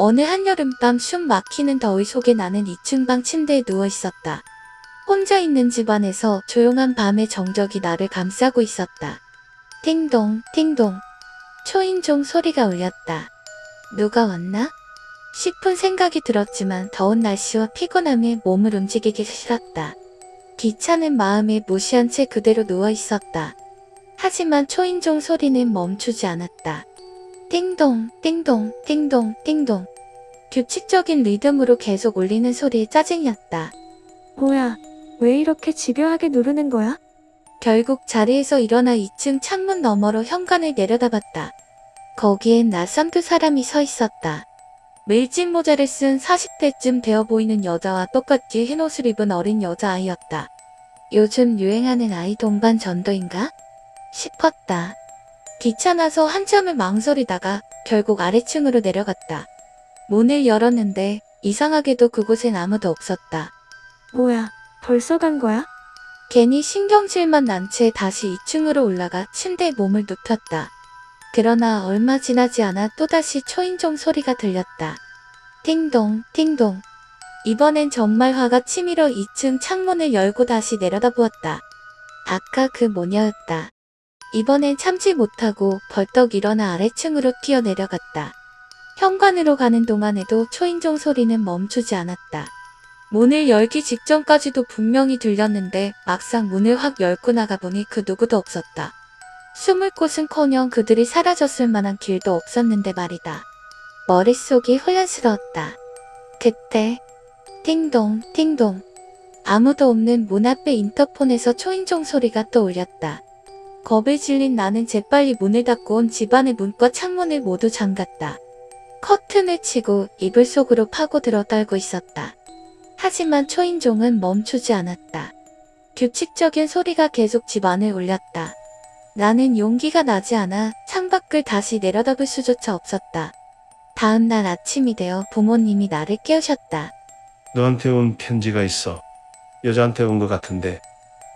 어느 한여름밤 숨 막히는 더위 속에 나는 2층 방 침대에 누워 있었다. 혼자 있는 집안에서 조용한 밤의 정적이 나를 감싸고 있었다. 띵동, 띵동. 초인종 소리가 울렸다. 누가 왔나? 싶은 생각이 들었지만 더운 날씨와 피곤함에 몸을 움직이기 싫었다. 귀찮은 마음에 무시한 채 그대로 누워 있었다. 하지만 초인종 소리는 멈추지 않았다. 띵동, 띵동, 띵동, 띵동. 규칙적인 리듬으로 계속 울리는 소리에 짜증이 났다. 뭐야, 왜 이렇게 집요하게 누르는 거야? 결국 자리에서 일어나 2층 창문 너머로 현관을 내려다봤다. 거기엔 낯선 두 사람이 서 있었다. 밀짚 모자를 쓴 40대쯤 되어 보이는 여자와 똑같이 흰 옷을 입은 어린 여자아이였다. 요즘 유행하는 아이 동반 전도인가? 싶었다. 귀찮아서 한참을 망설이다가 결국 아래층으로 내려갔다. 문을 열었는데 이상하게도 그곳엔 아무도 없었다. 뭐야, 벌써 간 거야? 괜히 신경질만 난 채 다시 2층으로 올라가 침대에 몸을 눕혔다. 그러나 얼마 지나지 않아 또다시 초인종 소리가 들렸다. 띵동, 띵동. 이번엔 정말 화가 치밀어 2층 창문을 열고 다시 내려다보았다. 아까 그 모녀였다. 이번엔 참지 못하고 벌떡 일어나 아래층으로 뛰어내려갔다. 현관으로 가는 동안에도 초인종 소리는 멈추지 않았다. 문을 열기 직전까지도 분명히 들렸는데 막상 문을 확 열고 나가보니 그 누구도 없었다. 숨을 곳은커녕 그들이 사라졌을 만한 길도 없었는데 말이다. 머릿속이 혼란스러웠다. 그때 띵동 띵동. 아무도 없는 문 앞에 인터폰에서 초인종 소리가 또 울렸다. 겁에 질린 나는 재빨리 문을 닫고 온 집안의 문과 창문을 모두 잠갔다. 커튼을 치고 이불 속으로 파고들어 떨고 있었다. 하지만 초인종은 멈추지 않았다. 규칙적인 소리가 계속 집 안을 울렸다. 나는 용기가 나지 않아 창밖을 다시 내려다볼 수조차 없었다. 다음 날 아침이 되어 부모님이 나를 깨우셨다. 너한테 온 편지가 있어. 여자한테 온 것 같은데.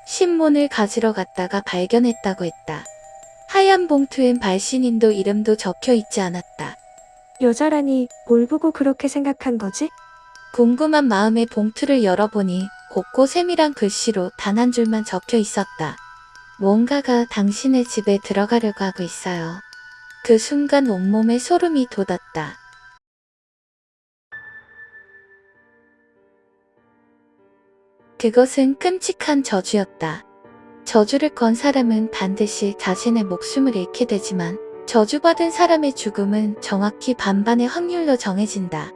신문을 가지러 갔다가 발견했다고 했다. 하얀 봉투엔 발신인도 이름도 적혀 있지 않았다. 여자라니, 뭘 보고 그렇게 생각한 거지? 궁금한 마음에 봉투를 열어보니 곱고 세밀한 글씨로 단 한 줄만 적혀 있었다. 뭔가가 당신의 집에 들어가려고 하고 있어요. 그 순간 온몸에 소름이 돋았다. 그것은 끔찍한 저주였다. 저주를 건 사람은 반드시 자신의 목숨을 잃게 되지만 저주받은 사람의 죽음은 정확히 반반의 확률로 정해진다.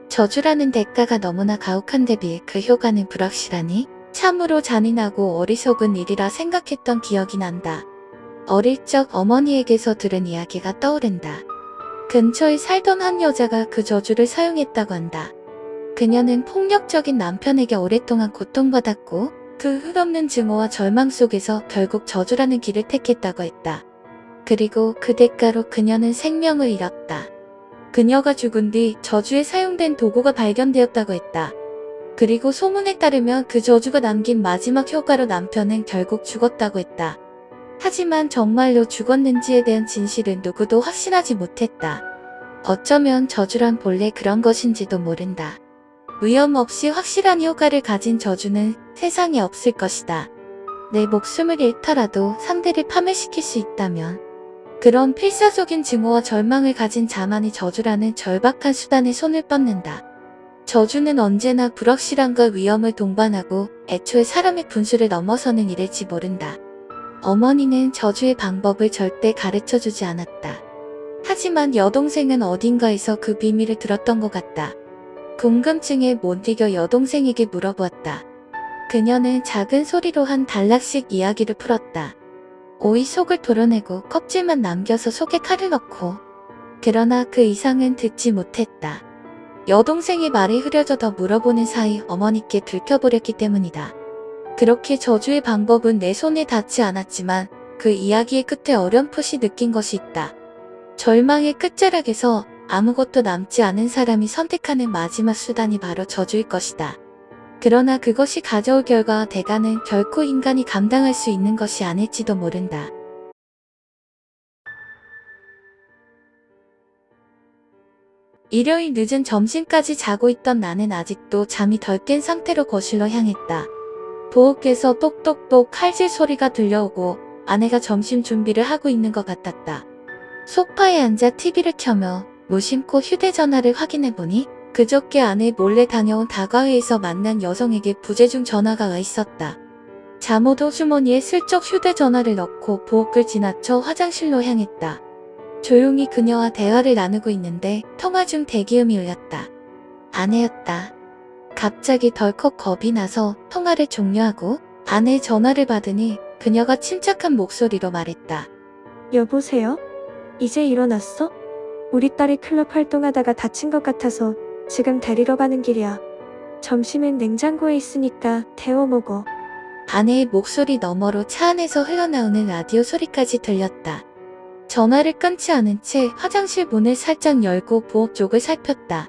저주라는 대가가 너무나 가혹한데 비해 그 효과는 불확실하니 참으로 잔인하고 어리석은 일이라 생각했던 기억이 난다. 어릴 적 어머니에게서 들은 이야기가 떠오른다. 근처에 살던 한 여자가 그 저주를 사용했다고 한다. 그녀는 폭력적인 남편에게 오랫동안 고통받았고 그 끝없는 증오와 절망 속에서 결국 저주라는 길을 택했다고 했다. 그리고 그 대가로 그녀는 생명을 잃었다. 그녀가 죽은 뒤 저주에 사용된 도구가 발견되었다고 했다. 그리고 소문에 따르면 그 저주가 남긴 마지막 효과로 남편은 결국 죽었다고 했다. 하지만 정말로 죽었는지에 대한 진실은 누구도 확신하지 못했다. 어쩌면 저주란 본래 그런 것인지도 모른다. 위험 없이 확실한 효과를 가진 저주는 세상에 없을 것이다. 내 목숨을 잃더라도 상대를 파멸시킬 수 있다면 그런 필사적인 증오와 절망을 가진 자만이 저주라는 절박한 수단에 손을 뻗는다. 저주는 언제나 불확실함과 위험을 동반하고 애초에 사람의 분수를 넘어서는 일일지 모른다. 어머니는 저주의 방법을 절대 가르쳐주지 않았다. 하지만 여동생은 어딘가에서 그 비밀을 들었던 것 같다. 궁금증에 못 이겨 여동생에게 물어보았다. 그녀는 작은 소리로 한 단락씩 이야기를 풀었다. 오이 속을 도려내고 껍질만 남겨서 속에 칼을 넣고. 그러나 그 이상은 듣지 못했다. 여동생의 말이 흐려져 더 물어보는 사이 어머니께 들켜버렸기 때문이다. 그렇게 저주의 방법은 내 손에 닿지 않았지만 그 이야기의 끝에 어렴풋이 느낀 것이 있다. 절망의 끝자락에서 아무것도 남지 않은 사람이 선택하는 마지막 수단이 바로 저주일 것이다. 그러나 그것이 가져올 결과와 대가는 결코 인간이 감당할 수 있는 것이 아닐지도 모른다. 일요일 늦은 점심까지 자고 있던 나는 아직도 잠이 덜 깬 상태로 거실로 향했다. 부엌에서 똑똑똑 칼질 소리가 들려오고 아내가 점심 준비를 하고 있는 것 같았다. 소파에 앉아 TV를 켜며 무심코 휴대전화를 확인해보니 그저께 아내 몰래 다녀온 다과회에서 만난 여성에게 부재중 전화가 와 있었다. 잠옷 호주머니에 슬쩍 휴대전화를 넣고 부엌을 지나쳐 화장실로 향했다. 조용히 그녀와 대화를 나누고 있는데 통화 중 대기음이 울렸다. 아내였다. 갑자기 덜컥 겁이 나서 통화를 종료하고 아내의 전화를 받으니 그녀가 침착한 목소리로 말했다. 여보세요? 이제 일어났어? 우리 딸이 클럽 활동하다가 다친 것 같아서 지금 데리러 가는 길이야. 점심은 냉장고에 있으니까 데워 먹어. 아내의 목소리 너머로 차 안에서 흘러나오는 라디오 소리까지 들렸다. 전화를 끊지 않은 채 화장실 문을 살짝 열고 부엌 쪽을 살폈다.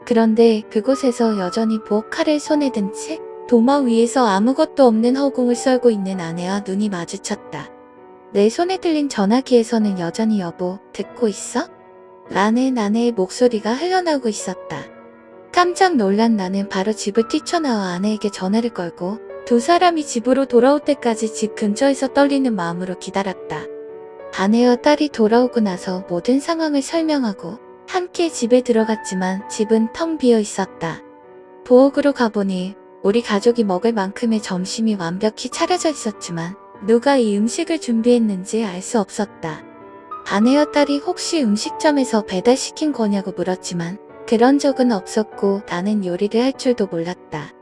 그런데 그곳에서 여전히 부엌 칼을 손에 든 채 도마 위에서 아무것도 없는 허공을 썰고 있는 아내와 눈이 마주쳤다. 내 손에 들린 전화기에서는 여전히 여보, 듣고 있어? 라는 아내의 목소리가 흘러나오고 있었다. 깜짝 놀란 나는 바로 집을 뛰쳐나와 아내에게 전화를 걸고 두 사람이 집으로 돌아올 때까지 집 근처에서 떨리는 마음으로 기다렸다. 아내와 딸이 돌아오고 나서 모든 상황을 설명하고 함께 집에 들어갔지만 집은 텅 비어 있었다. 부엌으로 가보니 우리 가족이 먹을 만큼의 점심이 완벽히 차려져 있었지만 누가 이 음식을 준비했는지 알 수 없었다. 아내와 딸이 혹시 음식점에서 배달시킨 거냐고 물었지만 그런 적은 없었고 나는 요리를 할 줄도 몰랐다.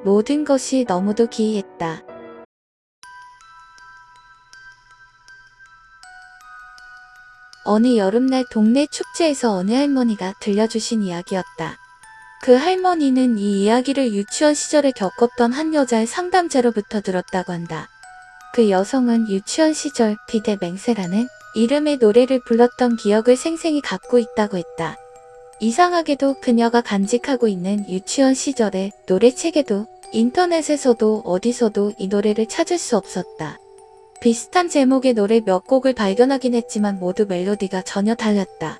모든 것이 너무도 기이했다. 어느 여름날 동네 축제에서 어느 할머니가 들려주신 이야기였다. 그 할머니는 이 이야기를 유치원 시절에 겪었던 한 여자의 상담자로부터 들었다고 한다. 그 여성은 유치원 시절 비대맹세라는 이름의 노래를 불렀던 기억을 생생히 갖고 있다고 했다. 이상하게도 그녀가 간직하고 있는 유치원 시절의 노래책에도 인터넷에서도 어디서도 이 노래를 찾을 수 없었다. 비슷한 제목의 노래 몇 곡을 발견하긴 했지만 모두 멜로디가 전혀 달랐다.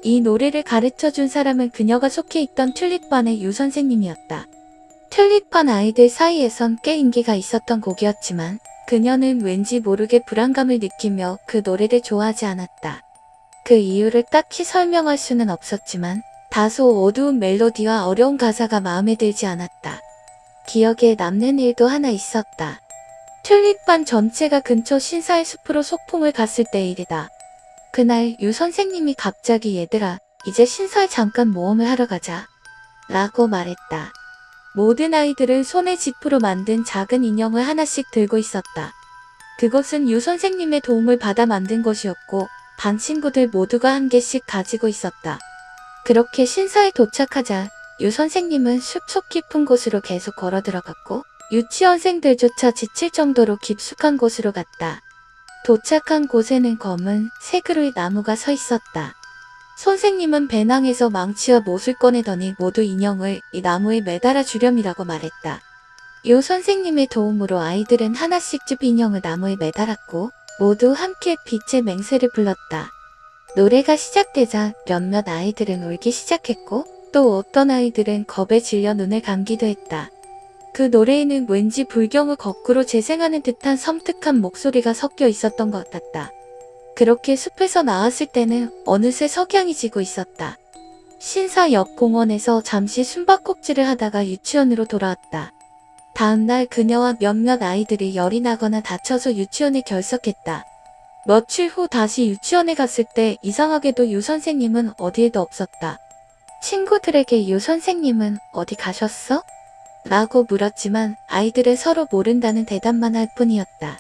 이 노래를 가르쳐준 사람은 그녀가 속해 있던 튤립반의 유 선생님이었다. 튤립반 아이들 사이에선 꽤 인기가 있었던 곡이었지만 그녀는 왠지 모르게 불안감을 느끼며 그 노래를 좋아하지 않았다. 그 이유를 딱히 설명할 수는 없었지만 다소 어두운 멜로디와 어려운 가사가 마음에 들지 않았다. 기억에 남는 일도 하나 있었다. 튤립반 전체가 근처 신사의 숲으로 소풍을 갔을 때의 일이다. 그날 유 선생님이 갑자기 얘들아, 이제 신사에 잠깐 모험을 하러 가자. 라고 말했다. 모든 아이들은 손에 지프로 만든 작은 인형을 하나씩 들고 있었다. 그것은 유 선생님의 도움을 받아 만든 것이었고 반 친구들 모두가 한 개씩 가지고 있었다. 그렇게 신사에 도착하자 유 선생님은 숲속 깊은 곳으로 계속 걸어 들어갔고 유치원생들조차 지칠 정도로 깊숙한 곳으로 갔다. 도착한 곳에는 검은 세 그루의 나무가 서 있었다. 선생님은 배낭에서 망치와 못을 꺼내더니 모두 인형을 이 나무에 매달아 주렴이라고 말했다. 요 선생님의 도움으로 아이들은 하나씩 집 인형을 나무에 매달았고 모두 함께 빛의 맹세를 불렀다. 노래가 시작되자 몇몇 아이들은 울기 시작했고 또 어떤 아이들은 겁에 질려 눈을 감기도 했다. 그 노래에는 왠지 불경을 거꾸로 재생하는 듯한 섬뜩한 목소리가 섞여 있었던 것 같았다. 그렇게 숲에서 나왔을 때는 어느새 석양이 지고 있었다. 신사 옆 공원에서 잠시 숨바꼭질을 하다가 유치원으로 돌아왔다. 다음날 그녀와 몇몇 아이들이 열이 나거나 다쳐서 유치원에 결석했다. 며칠 후 다시 유치원에 갔을 때 이상하게도 유 선생님은 어디에도 없었다. 친구들에게 유 선생님은 어디 가셨어? 라고 물었지만 아이들은 서로 모른다는 대답만 할 뿐이었다.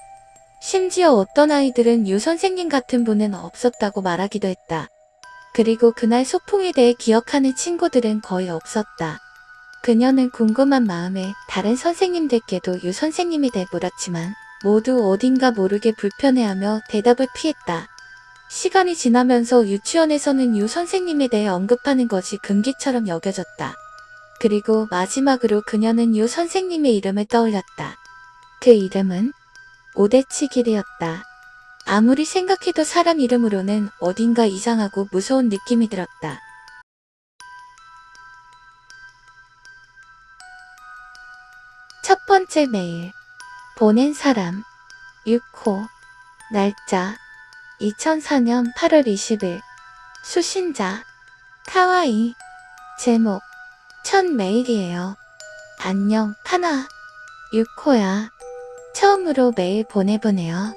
심지어 어떤 아이들은 유 선생님 같은 분은 없었다고 말하기도 했다. 그리고 그날 소풍에 대해 기억하는 친구들은 거의 없었다. 그녀는 궁금한 마음에 다른 선생님들께도 유 선생님에 대해 물었지만 모두 어딘가 모르게 불편해하며 대답을 피했다. 시간이 지나면서 유치원에서는 유 선생님에 대해 언급하는 것이 금기처럼 여겨졌다. 그리고 마지막으로 그녀는 유 선생님의 이름을 떠올렸다. 그 이름은 오대치길이었다. 아무리 생각해도 사람 이름으로는 어딘가 이상하고 무서운 느낌이 들었다. 번째 메일. 보낸 사람. 6호. 날짜. 2004년 8월 20일. 수신자. 카와이. 제목. 첫 메일이에요. 안녕, 카나. 6호야. 처음으로 메일 보내보네요.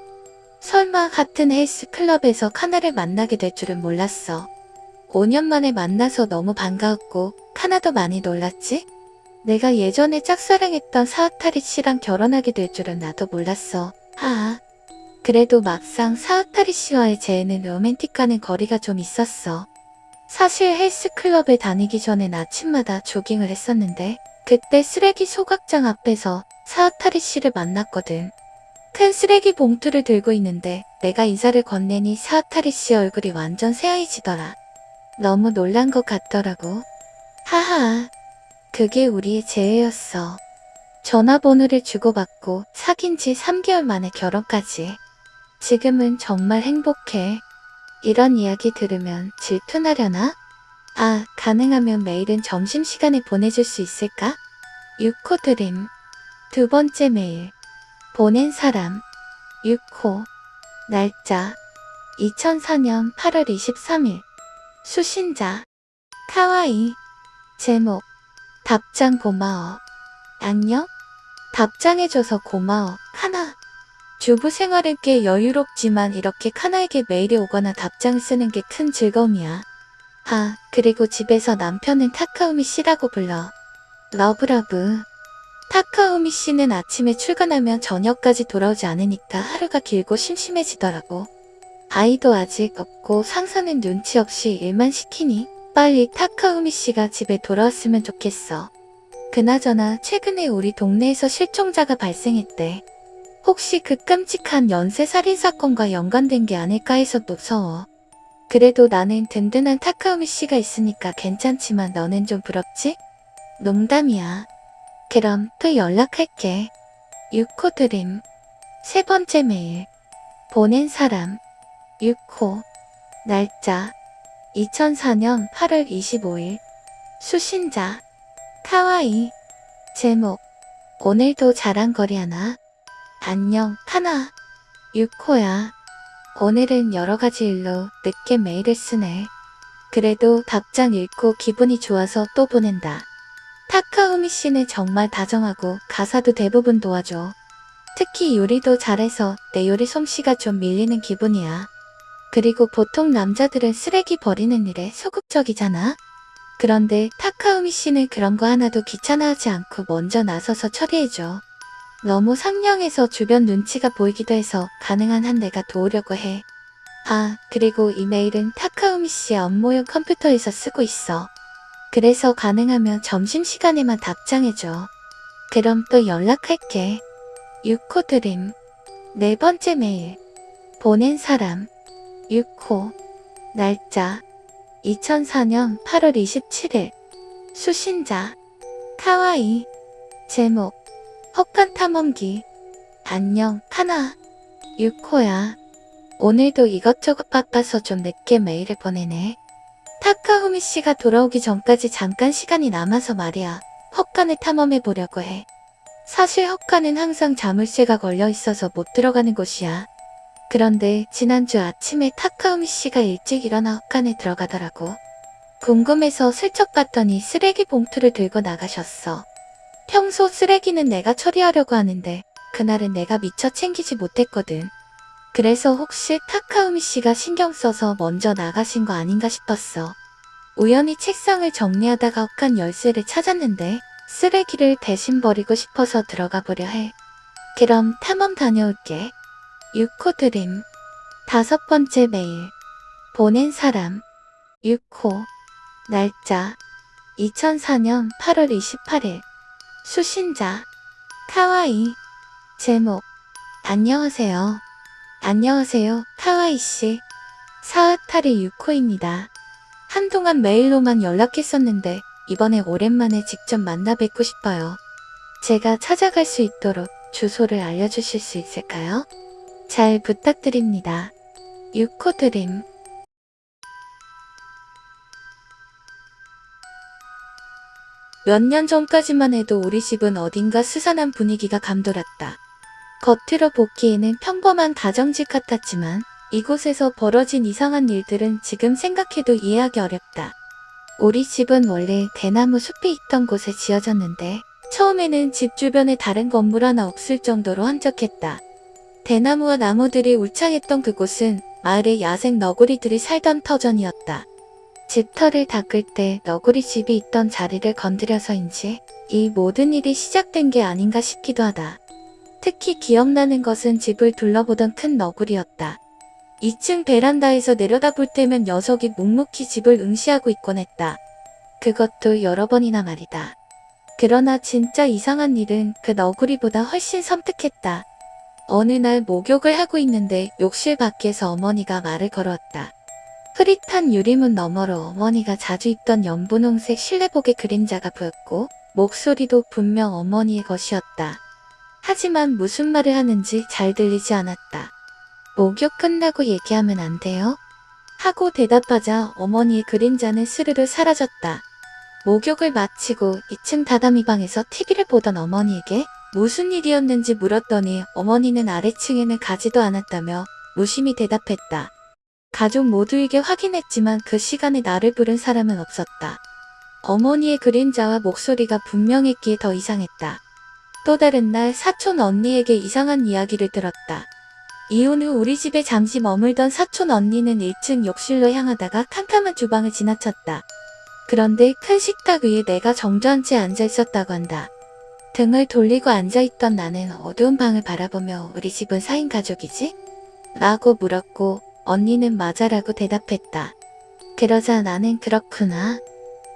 설마 같은 헬스클럽에서 카나를 만나게 될 줄은 몰랐어. 5년 만에 만나서 너무 반가웠고 카나도 많이 놀랐지? 내가 예전에 짝사랑했던 사우타리 씨랑 결혼하게 될 줄은 나도 몰랐어. 하하. 그래도 막상 사우타리 씨와의 재회는 로맨틱과는 거리가 좀 있었어. 사실 헬스클럽에 다니기 전엔 아침마다 조깅을 했었는데 그때 쓰레기 소각장 앞에서 사우타리 씨를 만났거든. 큰 쓰레기 봉투를 들고 있는데 내가 인사를 건네니 사우타리 씨 얼굴이 완전 새하얘지더라. 너무 놀란 것 같더라고. 하하. 그게 우리의 재회였어. 전화번호를 주고받고 사귄 지 3개월 만에 결혼까지. 지금은 정말 행복해. 이런 이야기 들으면 질투나려나? 아, 가능하면 메일은 점심시간에 보내줄 수 있을까? 6호 드림. 두 번째 메일. 보낸 사람. 6호. 날짜. 2004년 8월 23일. 수신자. 카와이. 제목. 답장 고마워. 안녕? 답장해줘서 고마워, 카나. 주부 생활은 꽤 여유롭지만 이렇게 카나에게 메일이 오거나 답장을 쓰는 게 큰 즐거움이야. 아, 그리고 집에서 남편은 타카우미 씨라고 불러. 러브러브. 타카우미 씨는 아침에 출근하면 저녁까지 돌아오지 않으니까 하루가 길고 심심해지더라고. 아이도 아직 없고 상사는 눈치 없이 일만 시키니 빨리 타카우미 씨가 집에 돌아왔으면 좋겠어. 그나저나 최근에 우리 동네에서 실종자가 발생했대. 혹시 그 끔찍한 연쇄살인사건과 연관된 게 아닐까 해서 무서워. 그래도 나는 든든한 타카우미 씨가 있으니까 괜찮지만 너는 좀 부럽지? 농담이야. 그럼 또 연락할게. 6호 드림. 세 번째 메일. 보낸 사람. 6호. 날짜. 2004년 8월 25일. 수신자. 카와이. 제목. 오늘도 자랑거리하나? 안녕, 카나. 6호야. 오늘은 여러가지 일로 늦게 메일을 쓰네. 그래도 답장 읽고 기분이 좋아서 또 보낸다. 타카우미 씨는 정말 다정하고 가사도 대부분 도와줘. 특히 요리도 잘해서 내 요리 솜씨가 좀 밀리는 기분이야. 그리고 보통 남자들은 쓰레기 버리는 일에 소극적이잖아. 그런데 타카우미 씨는 그런 거 하나도 귀찮아하지 않고 먼저 나서서 처리해줘. 너무 상냥해서 주변 눈치가 보이기도 해서 가능한 한 내가 도우려고 해. 아, 그리고 이 메일은 타카우미 씨의 업무용 컴퓨터에서 쓰고 있어. 그래서 가능하면 점심시간에만 답장해줘. 그럼 또 연락할게. 6호 드림. 네 번째 메일. 보낸 사람. 6호. 날짜. 2004년 8월 27일. 수신자. 카와이. 제목. 헛간 탐험기. 안녕, 카나. 6호야. 오늘도 이것저것 바빠서 좀 늦게 메일을 보내네. 타카후미 씨가 돌아오기 전까지 잠깐 시간이 남아서 말이야. 헛간을 탐험해 보려고 해. 사실 헛간은 항상 자물쇠가 걸려 있어서 못 들어가는 곳이야. 그런데 지난주 아침에 타카후미 씨가 일찍 일어나 헛간에 들어가더라고. 궁금해서 슬쩍 봤더니 쓰레기 봉투를 들고 나가셨어. 평소 쓰레기는 내가 처리하려고 하는데 그날은 내가 미처 챙기지 못했거든. 그래서 혹시 타카우미 씨가 신경 써서 먼저 나가신 거 아닌가 싶었어. 우연히 책상을 정리하다가 헛간 열쇠를 찾았는데 쓰레기를 대신 버리고 싶어서 들어가 보려 해. 그럼 탐험 다녀올게. 6호 드림. 다섯 번째 메일. 보낸 사람. 6호. 날짜. 2004년 8월 28일. 수신자. 카와이. 제목. 안녕하세요. 안녕하세요, 카와이 씨. 사와타리 6호입니다. 한동안 메일로만 연락했었는데 이번에 오랜만에 직접 만나 뵙고 싶어요. 제가 찾아갈 수 있도록 주소를 알려주실 수 있을까요? 잘 부탁드립니다. 6호 드림. 몇 년 전까지만 해도 우리 집은 어딘가 스산한 분위기가 감돌았다. 겉으로 보기에는 평범한 가정집 같았지만 이곳에서 벌어진 이상한 일들은 지금 생각해도 이해하기 어렵다. 우리 집은 원래 대나무 숲이 있던 곳에 지어졌는데 처음에는 집 주변에 다른 건물 하나 없을 정도로 한적했다. 대나무와 나무들이 울창했던 그곳은 마을의 야생 너구리들이 살던 터전이었다. 집터를 닦을 때 너구리 집이 있던 자리를 건드려서인지 이 모든 일이 시작된 게 아닌가 싶기도 하다. 특히 기억나는 것은 집을 둘러보던 큰 너구리였다. 2층 베란다에서 내려다볼 때면 녀석이 묵묵히 집을 응시하고 있곤 했다. 그것도 여러 번이나 말이다. 그러나 진짜 이상한 일은 그 너구리보다 훨씬 섬뜩했다. 어느 날 목욕을 하고 있는데 욕실 밖에서 어머니가 말을 걸어왔다. 흐릿한 유리문 너머로 어머니가 자주 입던 연분홍색 실내복의 그림자가 보였고 목소리도 분명 어머니의 것이었다. 하지만 무슨 말을 하는지 잘 들리지 않았다. 목욕 끝나고 얘기하면 안 돼요? 하고 대답하자 어머니의 그림자는 스르르 사라졌다. 목욕을 마치고 2층 다다미 방에서 TV를 보던 어머니에게 무슨 일이었는지 물었더니 어머니는 아래층에는 가지도 않았다며 무심히 대답했다. 가족 모두에게 확인했지만 그 시간에 나를 부른 사람은 없었다. 어머니의 그림자와 목소리가 분명했기에 더 이상했다. 또 다른 날 사촌 언니에게 이상한 이야기를 들었다. 이혼 후 우리 집에 잠시 머물던 사촌 언니는 1층 욕실로 향하다가 캄캄한 주방을 지나쳤다. 그런데 큰 식탁 위에 내가 정저한 채 앉아 있었다고 한다. 등을 돌리고 앉아있던 나는 어두운 방을 바라보며 우리 집은 4인 가족이지? 라고 물었고 언니는 맞아라고 대답했다. 그러자 나는 그렇구나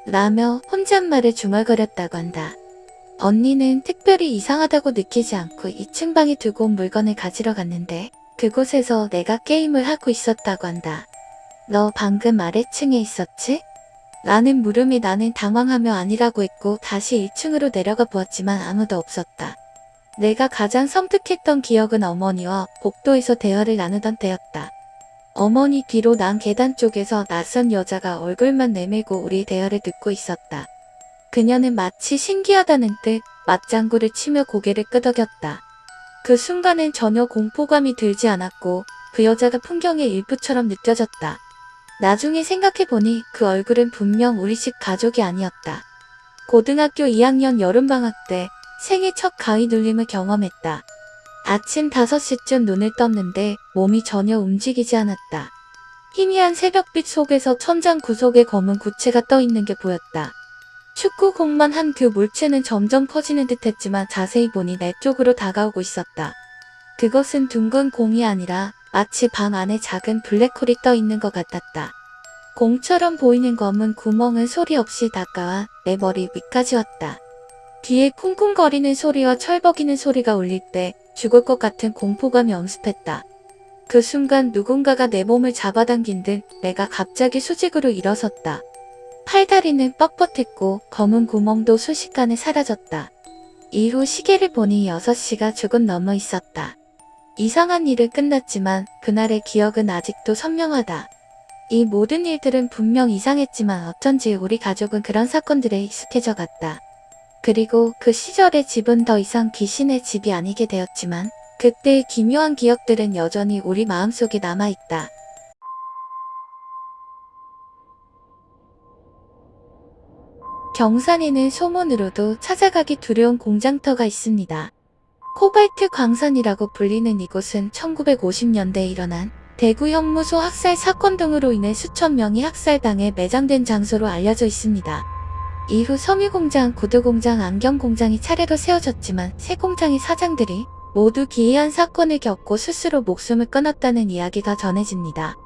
라며 혼잣말을 중얼거렸다고 한다. 언니는 특별히 이상하다고 느끼지 않고 2층 방에 두고 온 물건을 가지러 갔는데 그곳에서 내가 게임을 하고 있었다고 한다. 너 방금 아래층에 있었지? 라는 물음에 나는 당황하며 아니라고 했고 다시 1층으로 내려가 보았지만 아무도 없었다. 내가 가장 섬뜩했던 기억은 어머니와 복도에서 대화를 나누던 때였다. 어머니 뒤로 난 계단 쪽에서 낯선 여자가 얼굴만 내밀고 우리 대화를 듣고 있었다. 그녀는 마치 신기하다는 듯 맞장구를 치며 고개를 끄덕였다. 그 순간엔 전혀 공포감이 들지 않았고 그 여자가 풍경의 일부처럼 느껴졌다. 나중에 생각해보니 그 얼굴은 분명 우리 집 가족이 아니었다. 고등학교 2학년 여름방학 때 생애 첫 가위 눌림을 경험했다. 아침 5시쯤 눈을 떴는데 몸이 전혀 움직이지 않았다. 희미한 새벽빛 속에서 천장 구석에 검은 구체가 떠있는 게 보였다. 축구공만 한 그 물체는 점점 커지는 듯 했지만 자세히 보니 내 쪽으로 다가오고 있었다. 그것은 둥근 공이 아니라 마치 방 안에 작은 블랙홀이 떠있는 것 같았다. 공처럼 보이는 검은 구멍은 소리 없이 다가와 내 머리 위까지 왔다. 뒤에 쿵쿵거리는 소리와 철벅이는 소리가 울릴 때 죽을 것 같은 공포감이 엄습했다. 그 순간 누군가가 내 몸을 잡아당긴 듯 내가 갑자기 수직으로 일어섰다. 팔다리는 뻣뻣했고 검은 구멍도 순식간에 사라졌다. 이후 시계를 보니 6시가 조금 넘어 있었다. 이상한 일은 끝났지만 그날의 기억은 아직도 선명하다. 이 모든 일들은 분명 이상했지만 어쩐지 우리 가족은 그런 사건들에 익숙해져 갔다. 그리고 그 시절의 집은 더 이상 귀신의 집이 아니게 되었지만 그때의 기묘한 기억들은 여전히 우리 마음속에 남아있다. 경산에는 소문으로도 찾아가기 두려운 공장터가 있습니다. 코발트 광산이라고 불리는 이곳은 1950년대에 일어난 대구 형무소 학살 사건 등으로 인해 수천 명이 학살당해 매장된 장소로 알려져 있습니다. 이후 섬유공장, 구두공장, 안경공장이 차례로 세워졌지만 새 공장의 사장들이 모두 기이한 사건을 겪고 스스로 목숨을 끊었다는 이야기가 전해집니다.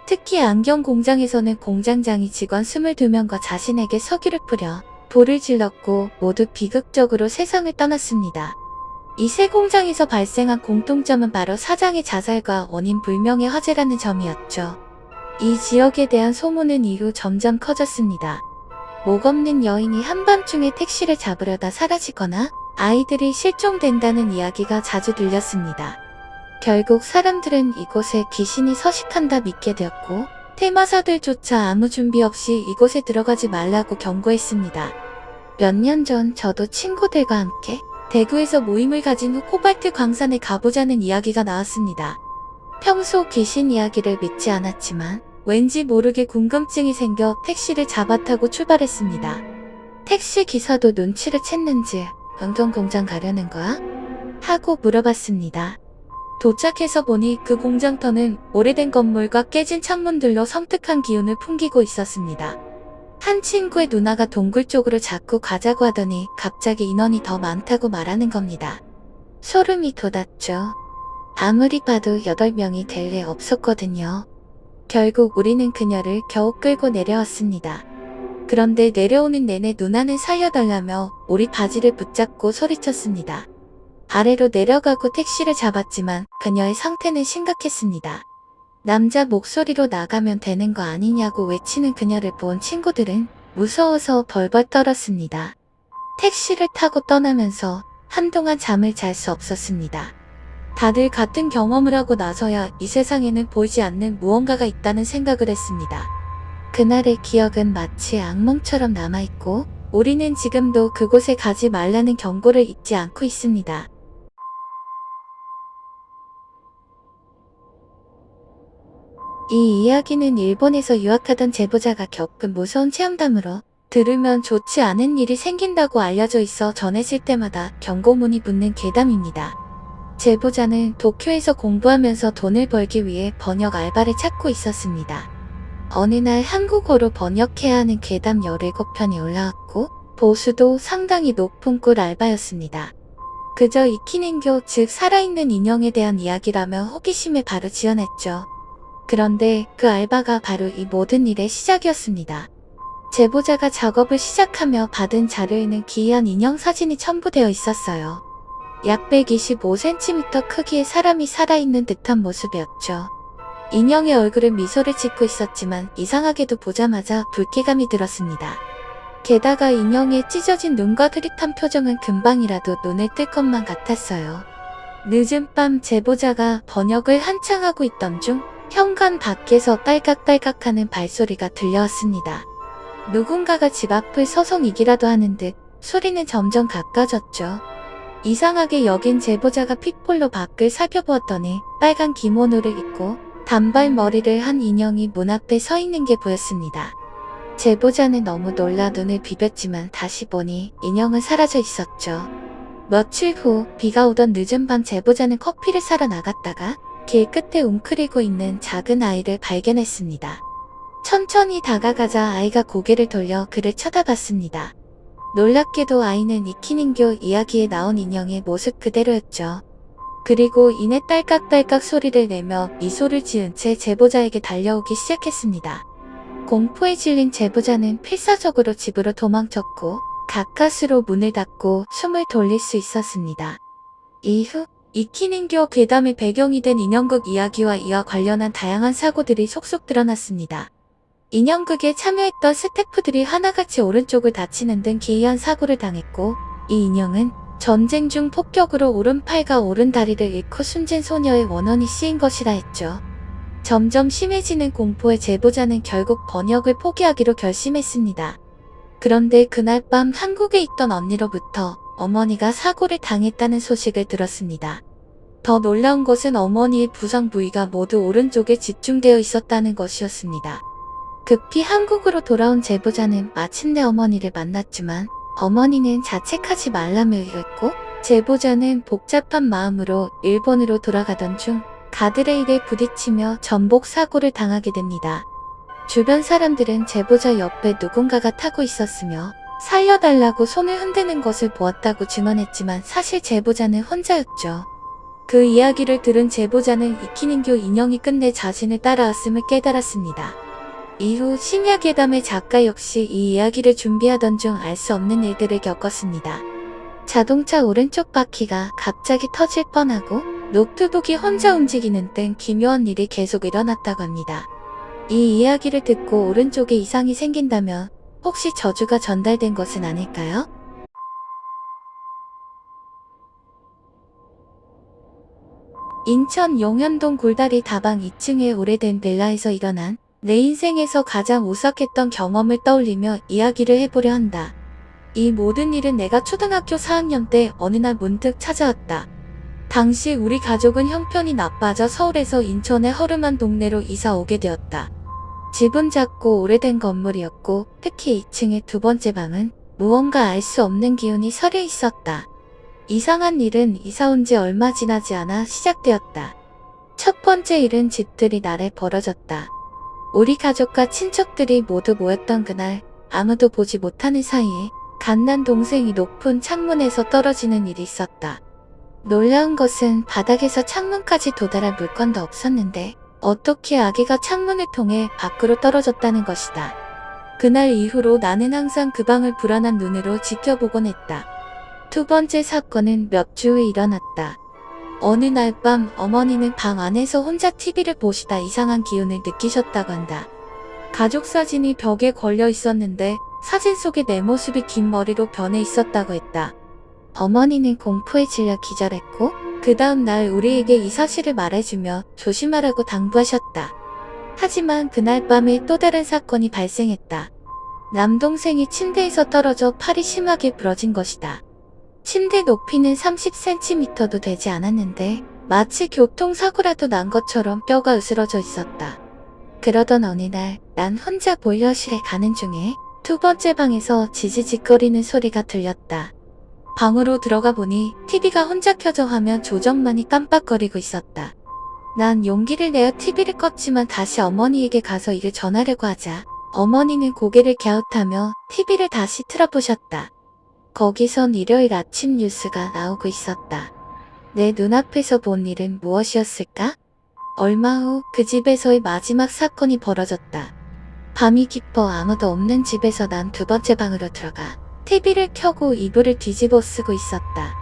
특히 안경공장에서는 공장장이 직원 22명과 자신에게 석유를 뿌려 불을 질렀고 모두 비극적으로 세상을 떠났습니다. 이 새 공장에서 발생한 공통점은 바로 사장의 자살과 원인 불명의 화재라는 점이었죠. 이 지역에 대한 소문은 이후 점점 커졌습니다. 목 없는 여인이 한밤중에 택시를 잡으려다 사라지거나 아이들이 실종된다는 이야기가 자주 들렸습니다. 결국 사람들은 이곳에 귀신이 서식한다 믿게 되었고 테마사들조차 아무 준비 없이 이곳에 들어가지 말라고 경고했습니다. 몇 년 전 저도 친구들과 함께 대구에서 모임을 가진 후 코발트 광산에 가보자는 이야기가 나왔습니다. 평소 귀신 이야기를 믿지 않았지만 왠지 모르게 궁금증이 생겨 택시를 잡아 타고 출발했습니다. 택시 기사도 눈치를 챘는지 운동공장 가려는 거야? 하고 물어봤습니다. 도착해서 보니 그 공장터는 오래된 건물과 깨진 창문들로 섬뜩한 기운을 풍기고 있었습니다. 한 친구의 누나가 동굴 쪽으로 자꾸 가자고 하더니 갑자기 인원이 더 많다고 말하는 겁니다. 소름이 돋았죠. 아무리 봐도 8명이 될 리 없었거든요. 결국 우리는 그녀를 겨우 끌고 내려왔습니다. 그런데 내려오는 내내 누나는 살려달라며 우리 바지를 붙잡고 소리쳤습니다. 아래로 내려가고 택시를 잡았지만 그녀의 상태는 심각했습니다. 남자 목소리로 나가면 되는 거 아니냐고 외치는 그녀를 본 친구들은 무서워서 벌벌 떨었습니다. 택시를 타고 떠나면서 한동안 잠을 잘 수 없었습니다. 다들 같은 경험을 하고 나서야 이 세상에는 보이지 않는 무언가가 있다는 생각을 했습니다. 그날의 기억은 마치 악몽처럼 남아있고 우리는 지금도 그곳에 가지 말라는 경고를 잊지 않고 있습니다. 이 이야기는 일본에서 유학하던 제보자가 겪은 무서운 체험담으로 들으면 좋지 않은 일이 생긴다고 알려져 있어 전해질 때마다 경고문이 붙는 괴담입니다. 제보자는 도쿄에서 공부하면서 돈을 벌기 위해 번역 알바를 찾고 있었습니다. 어느 날 한국어로 번역해야 하는 괴담 17편이 올라왔고 보수도 상당히 높은 꿀 알바였습니다. 그저 이키닝교 즉 살아있는 인형에 대한 이야기라며 호기심에 바로 지원했죠. 그런데 그 알바가 바로 이 모든 일의 시작이었습니다. 제보자가 작업을 시작하며 받은 자료에는 기이한 인형 사진이 첨부되어 있었어요. 약 125cm 크기의 사람이 살아있는 듯한 모습이었죠. 인형의 얼굴은 미소를 짓고 있었지만 이상하게도 보자마자 불쾌감이 들었습니다. 게다가 인형의 찢어진 눈과 흐릿한 표정은 금방이라도 눈을 뜰 것만 같았어요. 늦은 밤 제보자가 번역을 한창 하고 있던 중 현관 밖에서 딸깍딸깍하는 발소리가 들려왔습니다. 누군가가 집 앞을 서성이기라도 하는 듯 소리는 점점 가까워졌죠. 이상하게 여긴 제보자가 핏볼로 밖을 살펴보았더니 빨간 기모노를 입고 단발머리를 한 인형이 문 앞에 서 있는 게 보였습니다. 제보자는 너무 놀라 눈을 비볐지만 다시 보니 인형은 사라져 있었죠. 며칠 후 비가 오던 늦은 밤 제보자는 커피를 사러 나갔다가 길 끝에 웅크리고 있는 작은 아이를 발견했습니다. 천천히 다가가자 아이가 고개를 돌려 그를 쳐다봤습니다. 놀랍게도 아이는 이키닝교 이야기에 나온 인형의 모습 그대로였죠. 그리고 이내 딸깍딸깍 소리를 내며 미소를 지은 채 제보자에게 달려오기 시작했습니다. 공포에 질린 제보자는 필사적으로 집으로 도망쳤고 가까스로 문을 닫고 숨을 돌릴 수 있었습니다. 이후 이키닝교 괴담의 배경이 된 인형극 이야기와 이와 관련한 다양한 사고들이 속속 드러났습니다. 인형극에 참여했던 스태프들이 하나같이 오른쪽을 다치는 등 기이한 사고를 당했고 이 인형은 전쟁 중 폭격으로 오른팔과 오른다리를 잃고 숨진 소녀의 원혼이 씌인 것이라 했죠. 점점 심해지는 공포에 제보자는 결국 번역을 포기하기로 결심했습니다. 그런데 그날 밤 한국에 있던 언니로부터 어머니가 사고를 당했다는 소식을 들었습니다. 더 놀라운 것은 어머니의 부상 부위가 모두 오른쪽에 집중되어 있었다는 것이었습니다. 급히 한국으로 돌아온 제보자는 마침내 어머니를 만났지만 어머니는 자책하지 말라며 위로했고 제보자는 복잡한 마음으로 일본으로 돌아가던 중 가드레일에 부딪히며 전복 사고를 당하게 됩니다. 주변 사람들은 제보자 옆에 누군가가 타고 있었으며 살려달라고 손을 흔드는 것을 보았다고 증언했지만 사실 제보자는 혼자였죠. 그 이야기를 들은 제보자는 이키닝교 인형이 끝내 자신을 따라왔음을 깨달았습니다. 이후 심야괴담의 작가 역시 이 이야기를 준비하던 중 알 수 없는 일들을 겪었습니다. 자동차 오른쪽 바퀴가 갑자기 터질 뻔하고 노트북이 혼자 움직이는 등 기묘한 일이 계속 일어났다고 합니다. 이 이야기를 듣고 오른쪽에 이상이 생긴다면 혹시 저주가 전달된 것은 아닐까요? 인천 용현동 굴다리 다방 2층의 오래된 빌라에서 일어난 내 인생에서 가장 오싹했던 경험을 떠올리며 이야기를 해보려 한다. 이 모든 일은 내가 초등학교 4학년 때 어느 날 문득 찾아왔다. 당시 우리 가족은 형편이 나빠져 서울에서 인천의 허름한 동네로 이사 오게 되었다. 집은 작고 오래된 건물이었고 특히 2층의 두 번째 방은 무언가 알 수 없는 기운이 서려 있었다. 이상한 일은 이사 온 지 얼마 지나지 않아 시작되었다. 첫 번째 일은 집들이 날에 벌어졌다. 우리 가족과 친척들이 모두 모였던 그날 아무도 보지 못하는 사이에 갓난 동생이 높은 창문에서 떨어지는 일이 있었다. 놀라운 것은 바닥에서 창문까지 도달할 물건도 없었는데 어떻게 아기가 창문을 통해 밖으로 떨어졌다는 것이다. 그날 이후로 나는 항상 그 방을 불안한 눈으로 지켜보곤 했다. 두 번째 사건은 몇 주 후에 일어났다. 어느 날 밤 어머니는 방 안에서 혼자 TV를 보시다 이상한 기운을 느끼셨다고 한다. 가족 사진이 벽에 걸려 있었는데 사진 속에 내 모습이 긴 머리로 변해 있었다고 했다. 어머니는 공포에 질려 기절했고 그 다음 날 우리에게 이 사실을 말해주며 조심하라고 당부하셨다. 하지만 그날 밤에 또 다른 사건이 발생했다. 남동생이 침대에서 떨어져 팔이 심하게 부러진 것이다. 침대 높이는 30cm도 되지 않았는데 마치 교통사고라도 난 것처럼 뼈가 으스러져 있었다. 그러던 어느 날 난 혼자 보일러실에 가는 중에 두 번째 방에서 지지직거리는 소리가 들렸다. 방으로 들어가 보니 TV가 혼자 켜져 화면 조정만이 깜빡거리고 있었다. 난 용기를 내어 TV를 껐지만 다시 어머니에게 가서 이를 전하려고 하자 어머니는 고개를 갸웃하며 TV를 다시 틀어보셨다. 거기선 일요일 아침 뉴스가 나오고 있었다. 내 눈앞에서 본 일은 무엇이었을까? 얼마 후 그 집에서의 마지막 사건이 벌어졌다. 밤이 깊어 아무도 없는 집에서 난 두 번째 방으로 들어가 TV를 켜고 이불을 뒤집어 쓰고 있었다.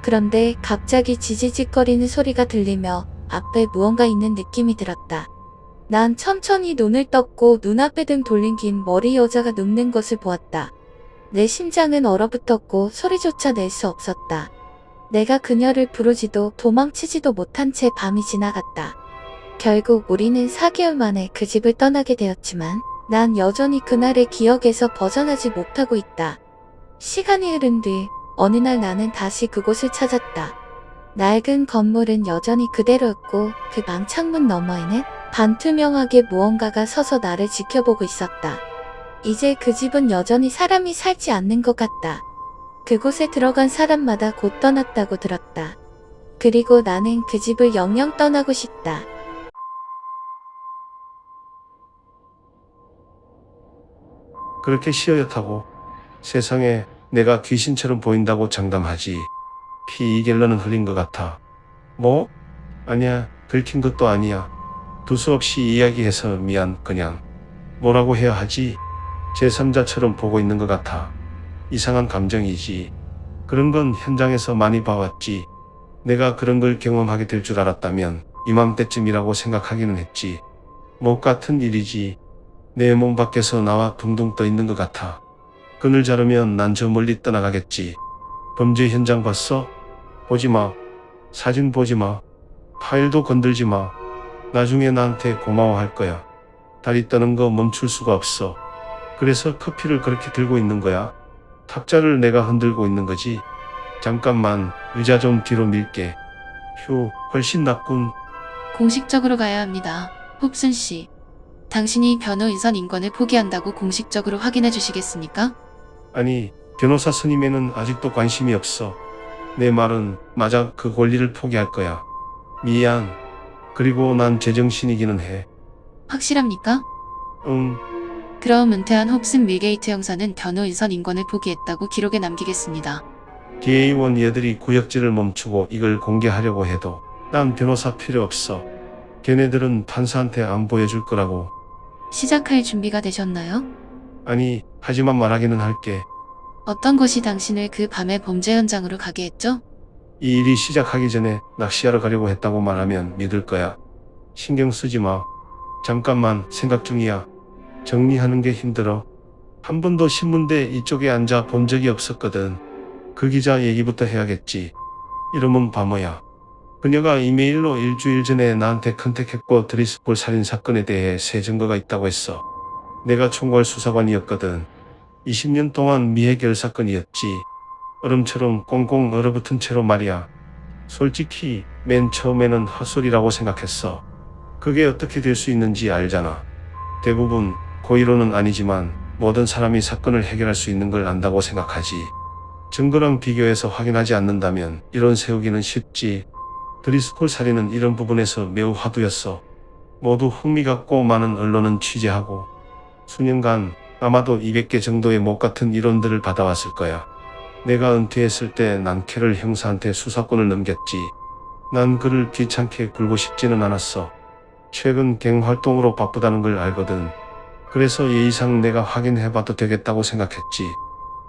그런데 갑자기 지지직거리는 소리가 들리며 앞에 무언가 있는 느낌이 들었다. 난 천천히 눈을 떴고 눈앞에 등 돌린 긴 머리 여자가 눕는 것을 보았다. 내 심장은 얼어붙었고 소리조차 낼 수 없었다. 내가 그녀를 부르지도 도망치지도 못한 채 밤이 지나갔다. 결국 우리는 4개월 만에 그 집을 떠나게 되었지만 난 여전히 그날의 기억에서 벗어나지 못하고 있다. 시간이 흐른 뒤 어느 날 나는 다시 그곳을 찾았다. 낡은 건물은 여전히 그대로였고 그 방 창문 너머에는 반투명하게 무언가가 서서 나를 지켜보고 있었다. 이제 그 집은 여전히 사람이 살지 않는 것 같다. 그곳에 들어간 사람마다 곧 떠났다고 들었다. 그리고 나는 그 집을 영영 떠나고 싶다. 그렇게 시어엿하고 세상에 내가 귀신처럼 보인다고 장담하지. 피 2갤런은 흘린 것 같아. 뭐? 아니야. 긁힌 것도 아니야. 두서없이 이야기해서 미안. 그냥 뭐라고 해야 하지? 제3자처럼 보고 있는 것 같아. 이상한 감정이지. 그런 건 현장에서 많이 봐왔지. 내가 그런 걸 경험하게 될 줄 알았다면 이맘때쯤이라고 생각하기는 했지. 목 같은 일이지. 내 몸 밖에서 나와 둥둥 떠 있는 것 같아. 끈을 자르면 난 저 멀리 떠나가겠지. 범죄 현장 봤어? 보지 마. 사진 보지 마. 파일도 건들지 마. 나중에 나한테 고마워할 거야. 다리 떠는 거 멈출 수가 없어. 그래서 커피를 그렇게 들고 있는 거야. 탁자를 내가 흔들고 있는 거지. 잠깐만 의자 좀 뒤로 밀게. 휴, 훨씬 낫군. 공식적으로 가야 합니다. 홉슨 씨. 당신이 변호인선 인권을 포기한다고 공식적으로 확인해 주시겠습니까? 아니, 변호사 선임에는 아직도 관심이 없어. 내 말은 맞아. 그 권리를 포기할 거야. 미안. 그리고 난 제정신이기는 해. 확실합니까? 응. 그럼 은퇴한 홉슨 밀게이트 형사는 변호인선 인권을 포기했다고 기록에 남기겠습니다. DA1 얘들이 구역질을 멈추고 이걸 공개하려고 해도 난 변호사 필요 없어. 걔네들은 판사한테 안 보여줄 거라고. 시작할 준비가 되셨나요? 아니, 하지만 말하기는 할게. 어떤 것이 당신을 그 밤의 범죄 현장으로 가게 했죠? 이 일이 시작하기 전에 낚시하러 가려고 했다고 말하면 믿을 거야. 신경 쓰지 마. 잠깐만 생각 중이야. 정리하는 게 힘들어. 한 번도 신문대 이쪽에 앉아 본 적이 없었거든. 그 기자 얘기부터 해야겠지. 이름은 바모야. 그녀가 이메일로 일주일 전에 나한테 컨택했고 드리스폴 살인 사건에 대해 새 증거가 있다고 했어. 내가 총괄 수사관이었거든. 20년 동안 미해결 사건이었지. 얼음처럼 꽁꽁 얼어붙은 채로 말이야. 솔직히 맨 처음에는 헛소리라고 생각했어. 그게 어떻게 될 수 있는지 알잖아. 대부분 고의로는 아니지만 모든 사람이 사건을 해결할 수 있는 걸 안다고 생각하지. 증거랑 비교해서 확인하지 않는다면 이론 세우기는 쉽지. 드리스콜 살인은 이런 부분에서 매우 화두였어. 모두 흥미갖고 많은 언론은 취재하고 수년간 아마도 200개 정도의 못 같은 이론들을 받아왔을 거야. 내가 은퇴했을 때 난 캐럴 형사한테 수사권을 넘겼지. 난 그를 귀찮게 굴고 싶지는 않았어. 최근 갱 활동으로 바쁘다는 걸 알거든. 그래서 예의상 내가 확인해봐도 되겠다고 생각했지.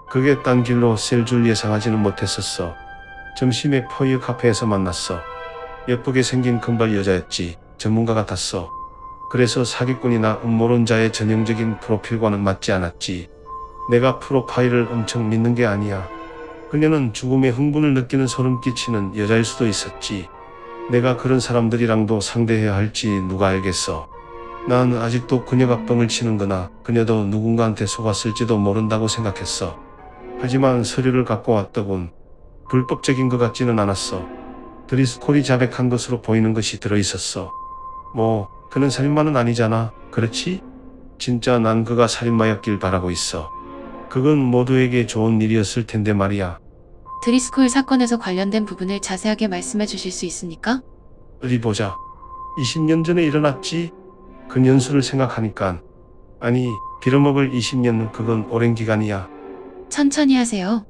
그게 딴 길로 셀 줄 예상하지는 못했었어. 점심에 포유 카페에서 만났어. 예쁘게 생긴 금발 여자였지. 전문가 같았어. 그래서 사기꾼이나 음모론자의 전형적인 프로필과는 맞지 않았지. 내가 프로파일을 엄청 믿는 게 아니야. 그녀는 죽음에 흥분을 느끼는 소름 끼치는 여자일 수도 있었지. 내가 그런 사람들이랑도 상대해야 할지 누가 알겠어. 난 아직도 그녀가 뻥을 치는 거나 그녀도 누군가한테 속았을지도 모른다고 생각했어. 하지만 서류를 갖고 왔더군. 불법적인 것 같지는 않았어. 드리스콜이 자백한 것으로 보이는 것이 들어있었어. 뭐 그는 살인마는 아니잖아. 그렇지? 진짜 난 그가 살인마였길 바라고 있어. 그건 모두에게 좋은 일이었을 텐데 말이야. 드리스콜 사건에서 관련된 부분을 자세하게 말씀해 주실 수 있습니까? 어디 보자. 20년 전에 일어났지? 그 년수를 생각하니까. 아니, 빌어먹을 20년은 그건 오랜 기간이야. 천천히 하세요.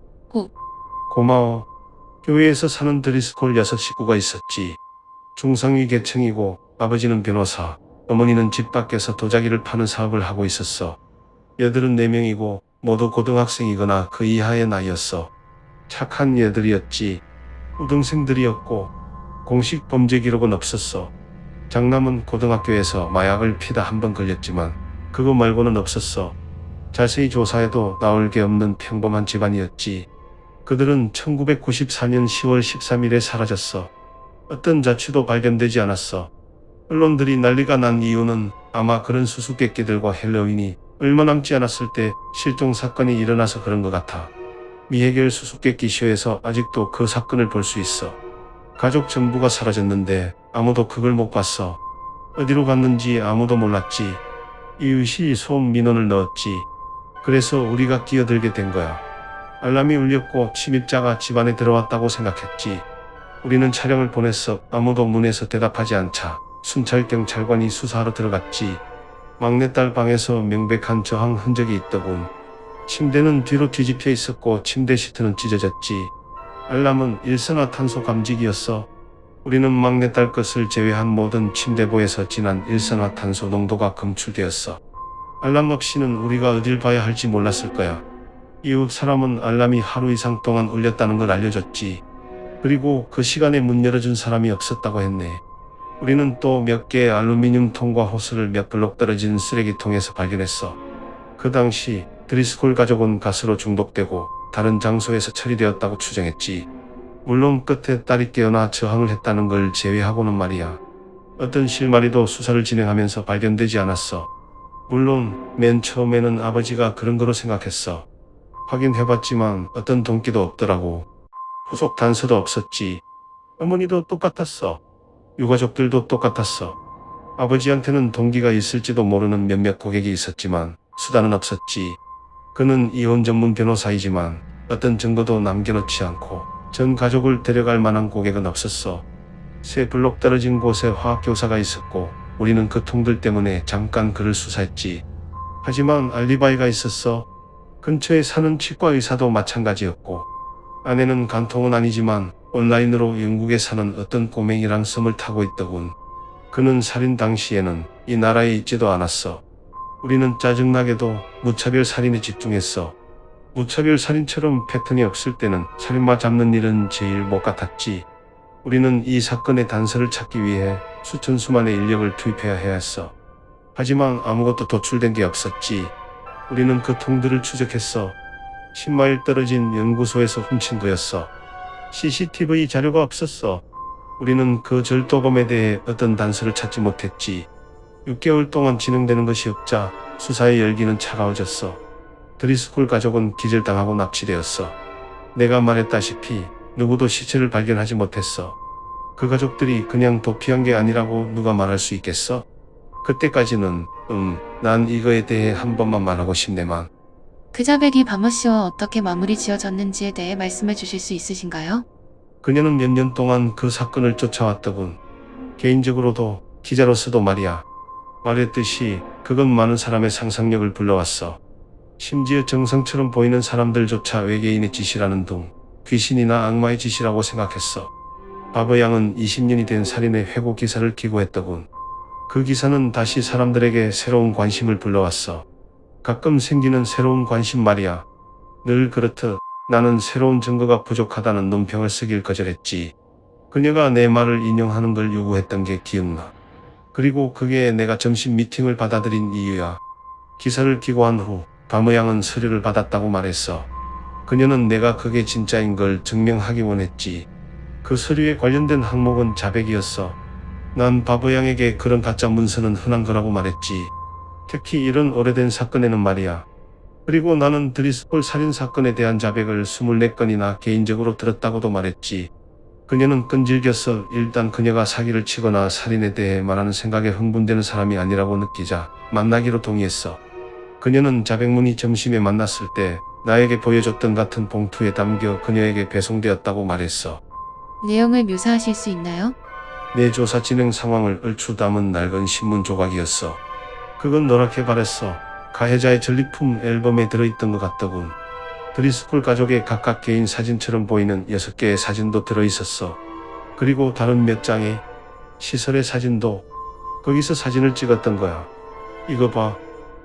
고마워. 교회에서 사는 드리스콜 6 식구가 있었지. 중상위 계층이고 아버지는 변호사, 어머니는 집 밖에서 도자기를 파는 사업을 하고 있었어. 얘들은 4명이고 모두 고등학생이거나 그 이하의 나이였어. 착한 얘들이었지. 우등생들이었고 공식 범죄 기록은 없었어. 장남은 고등학교에서 마약을 피다 한 번 걸렸지만 그거 말고는 없었어. 자세히 조사해도 나올 게 없는 평범한 집안이었지. 그들은 1994년 10월 13일에 사라졌어. 어떤 자취도 발견되지 않았어. 언론들이 난리가 난 이유는 아마 그런 수수께끼들과 헬로윈이 얼마 남지 않았을 때 실종 사건이 일어나서 그런 것 같아. 미해결 수수께끼 쇼에서 아직도 그 사건을 볼 수 있어. 가족 전부가 사라졌는데 아무도 그걸 못 봤어. 어디로 갔는지 아무도 몰랐지. 이웃이 소음 민원을 넣었지. 그래서 우리가 끼어들게 된 거야. 알람이 울렸고 침입자가 집안에 들어왔다고 생각했지. 우리는 차량을 보냈어. 아무도 문에서 대답하지 않자 순찰경찰관이 수사하러 들어갔지. 막내딸 방에서 명백한 저항 흔적이 있더군. 침대는 뒤로 뒤집혀 있었고 침대 시트는 찢어졌지. 알람은 일산화탄소 감지기였어. 우리는 막내딸 것을 제외한 모든 침대보에서 진한 일산화탄소 농도가 검출되었어. 알람 없이는 우리가 어딜 봐야 할지 몰랐을 거야. 이웃 사람은 알람이 하루 이상 동안 울렸다는 걸 알려줬지. 그리고 그 시간에 문 열어준 사람이 없었다고 했네. 우리는 또 몇 개의 알루미늄 통과 호스를 몇 블록 떨어진 쓰레기통에서 발견했어. 그 당시 드리스콜 가족은 가스로 중독되고 다른 장소에서 처리되었다고 추정했지. 물론 끝에 딸이 깨어나 저항을 했다는 걸 제외하고는 말이야. 어떤 실마리도 수사를 진행하면서 발견되지 않았어. 물론 맨 처음에는 아버지가 그런 거로 생각했어. 확인해봤지만 어떤 동기도 없더라고. 후속 단서도 없었지. 어머니도 똑같았어. 유가족들도 똑같았어. 아버지한테는 동기가 있을지도 모르는 몇몇 고객이 있었지만 수단은 없었지. 그는 이혼 전문 변호사이지만 어떤 증거도 남겨놓지 않고 전 가족을 데려갈 만한 고객은 없었어. 3블록 떨어진 곳에 화학교사가 있었고 우리는 그 통들 때문에 잠깐 그를 수사했지. 하지만 알리바이가 있었어. 근처에 사는 치과 의사도 마찬가지였고 아내는 간통은 아니지만 온라인으로 영국에 사는 어떤 꼬맹이랑 썸을 타고 있더군. 그는 살인 당시에는 이 나라에 있지도 않았어. 우리는 짜증나게도 무차별 살인에 집중했어. 무차별 살인처럼 패턴이 없을 때는 살인마 잡는 일은 제일 못 같았지. 우리는 이 사건의 단서를 찾기 위해 수천 수만의 인력을 투입해야 했어. 하지만 아무것도 도출된 게 없었지. 우리는 그 통들을 추적했어. 10마일 떨어진 연구소에서 훔친 거였어. CCTV 자료가 없었어. 우리는 그 절도범에 대해 어떤 단서를 찾지 못했지. 6개월 동안 진행되는 것이 없자 수사의 열기는 차가워졌어. 드리스쿨 가족은 기절당하고 납치되었어. 내가 말했다시피 누구도 시체를 발견하지 못했어. 그 가족들이 그냥 도피한 게 아니라고 누가 말할 수 있겠어? 그때까지는 난 이거에 대해 한 번만 말하고 싶네만. 그 자백이 바모 씨와 어떻게 마무리 지어졌는지에 대해 말씀해 주실 수 있으신가요? 그녀는 몇 년 동안 그 사건을 쫓아왔더군. 개인적으로도 기자로서도 말이야. 말했듯이 그건 많은 사람의 상상력을 불러왔어. 심지어 정상처럼 보이는 사람들조차 외계인의 짓이라는 둥, 귀신이나 악마의 짓이라고 생각했어. 바보 양은 20년이 된 살인의 회고 기사를 기고했더군. 그 기사는 다시 사람들에게 새로운 관심을 불러왔어. 가끔 생기는 새로운 관심 말이야. 늘 그렇듯 나는 새로운 증거가 부족하다는 논평을 쓰길 거절했지. 그녀가 내 말을 인용하는 걸 요구했던 게 기억나. 그리고 그게 내가 점심 미팅을 받아들인 이유야. 기사를 기고한 후 바모 양은 서류를 받았다고 말했어. 그녀는 내가 그게 진짜인 걸 증명하기 원했지. 그 서류에 관련된 항목은 자백이었어. 난 바보 양에게 그런 가짜 문서는 흔한 거라고 말했지. 특히 이런 오래된 사건에는 말이야. 그리고 나는 드리스콜 살인 사건에 대한 자백을 24건이나 개인적으로 들었다고도 말했지. 그녀는 끈질겼어. 일단 그녀가 사기를 치거나 살인에 대해 말하는 생각에 흥분되는 사람이 아니라고 느끼자 만나기로 동의했어. 그녀는 자백문이 점심에 만났을 때 나에게 보여줬던 같은 봉투에 담겨 그녀에게 배송되었다고 말했어. 내용을 묘사하실 수 있나요? 내 조사 진행 상황을 얼추 담은 낡은 신문 조각이었어. 그건 노랗게 바랬어. 가해자의 전리품 앨범에 들어있던 것 같더군. 드리스쿨 가족의 각각 개인 사진처럼 보이는 6개의 사진도 들어있었어. 그리고 다른 몇 장의 시설의 사진도. 거기서 사진을 찍었던 거야. 이거 봐.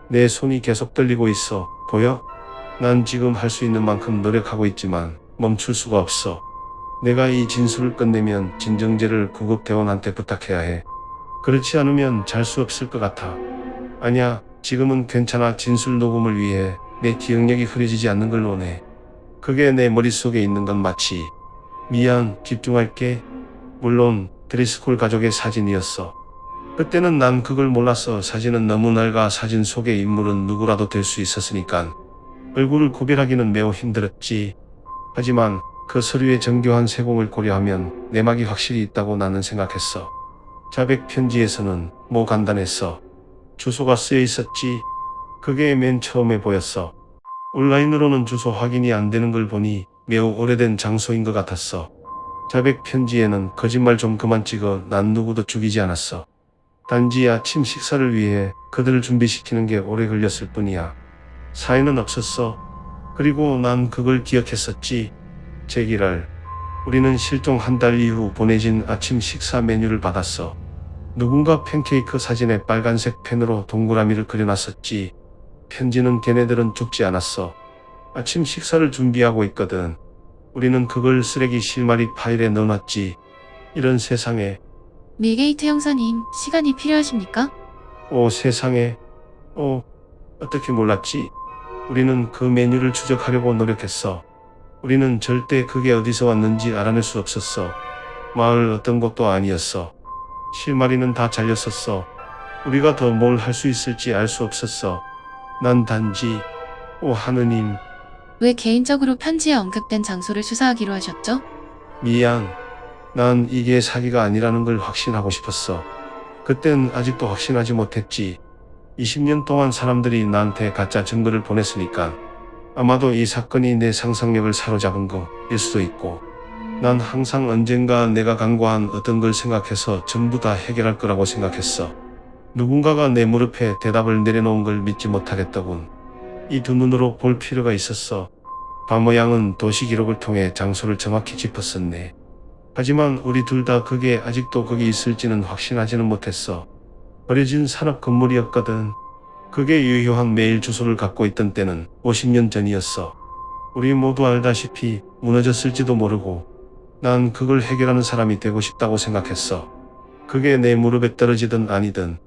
내 손이 계속 떨리고 있어. 보여? 난 지금 할 수 있는 만큼 노력하고 있지만 멈출 수가 없어. 내가 이 진술을 끝내면 진정제를 구급대원한테 부탁해야 해. 그렇지 않으면 잘 수 없을 것 같아. 아니야, 지금은 괜찮아. 진술 녹음을 위해 내 기억력이 흐려지지 않는 걸 원해. 그게 내 머릿속에 있는 건 마치 미안, 집중할게. 물론 드리스콜 가족의 사진이었어. 그때는 난 그걸 몰랐어. 사진은 너무 낡아 사진 속의 인물은 누구라도 될 수 있었으니까 얼굴을 구별하기는 매우 힘들었지. 하지만 그 서류의 정교한 세공을 고려하면 내막이 확실히 있다고 나는 생각했어. 자백 편지에서는 간단했어. 주소가 쓰여 있었지. 그게 맨 처음에 보였어. 온라인으로는 주소 확인이 안 되는 걸 보니 매우 오래된 장소인 것 같았어. 자백 편지에는 거짓말 좀 그만 찍어. 난 누구도 죽이지 않았어. 단지 아침 식사를 위해 그들을 준비시키는 게 오래 걸렸을 뿐이야. 사인은 없었어. 그리고 난 그걸 기억했었지. 제기랄. 우리는 실종 한 달 이후 보내진 아침 식사 메뉴를 받았어. 누군가 팬케이크 사진에 빨간색 펜으로 동그라미를 그려놨었지. 편지는 걔네들은 죽지 않았어. 아침 식사를 준비하고 있거든. 우리는 그걸 쓰레기 실마리 파일에 넣어놨지. 이런 세상에. 밀게이트 형사님, 시간이 필요하십니까? 오 세상에. 어떻게 몰랐지? 우리는 그 메뉴를 추적하려고 노력했어. 우리는 절대 그게 어디서 왔는지 알아낼 수 없었어. 마을 어떤 곳도 아니었어. 실마리는 다 잘렸었어. 우리가 더 뭘 할 수 있을지 알 수 없었어. 난 단지 오 하느님. 왜 개인적으로 편지에 언급된 장소를 수사하기로 하셨죠? 미안. 난 이게 사기가 아니라는 걸 확신하고 싶었어. 그땐 아직도 확신하지 못했지. 20년 동안 사람들이 나한테 가짜 증거를 보냈으니까. 아마도 이 사건이 내 상상력을 사로잡은 거일 수도 있고. 난 항상 언젠가 내가 강구한 어떤 걸 생각해서 전부 다 해결할 거라고 생각했어. 누군가가 내 무릎에 대답을 내려놓은 걸 믿지 못하겠더군. 이 두 눈으로 볼 필요가 있었어. 바모 양은 도시 기록을 통해 장소를 정확히 짚었었네. 하지만 우리 둘 다 그게 아직도 거기 있을지는 확신하지는 못했어. 버려진 산업 건물이었거든. 그게 유효한 메일 주소를 갖고 있던 때는 50년 전이었어. 우리 모두 알다시피 무너졌을지도 모르고 난 그걸 해결하는 사람이 되고 싶다고 생각했어. 그게 내 무릎에 떨어지든 아니든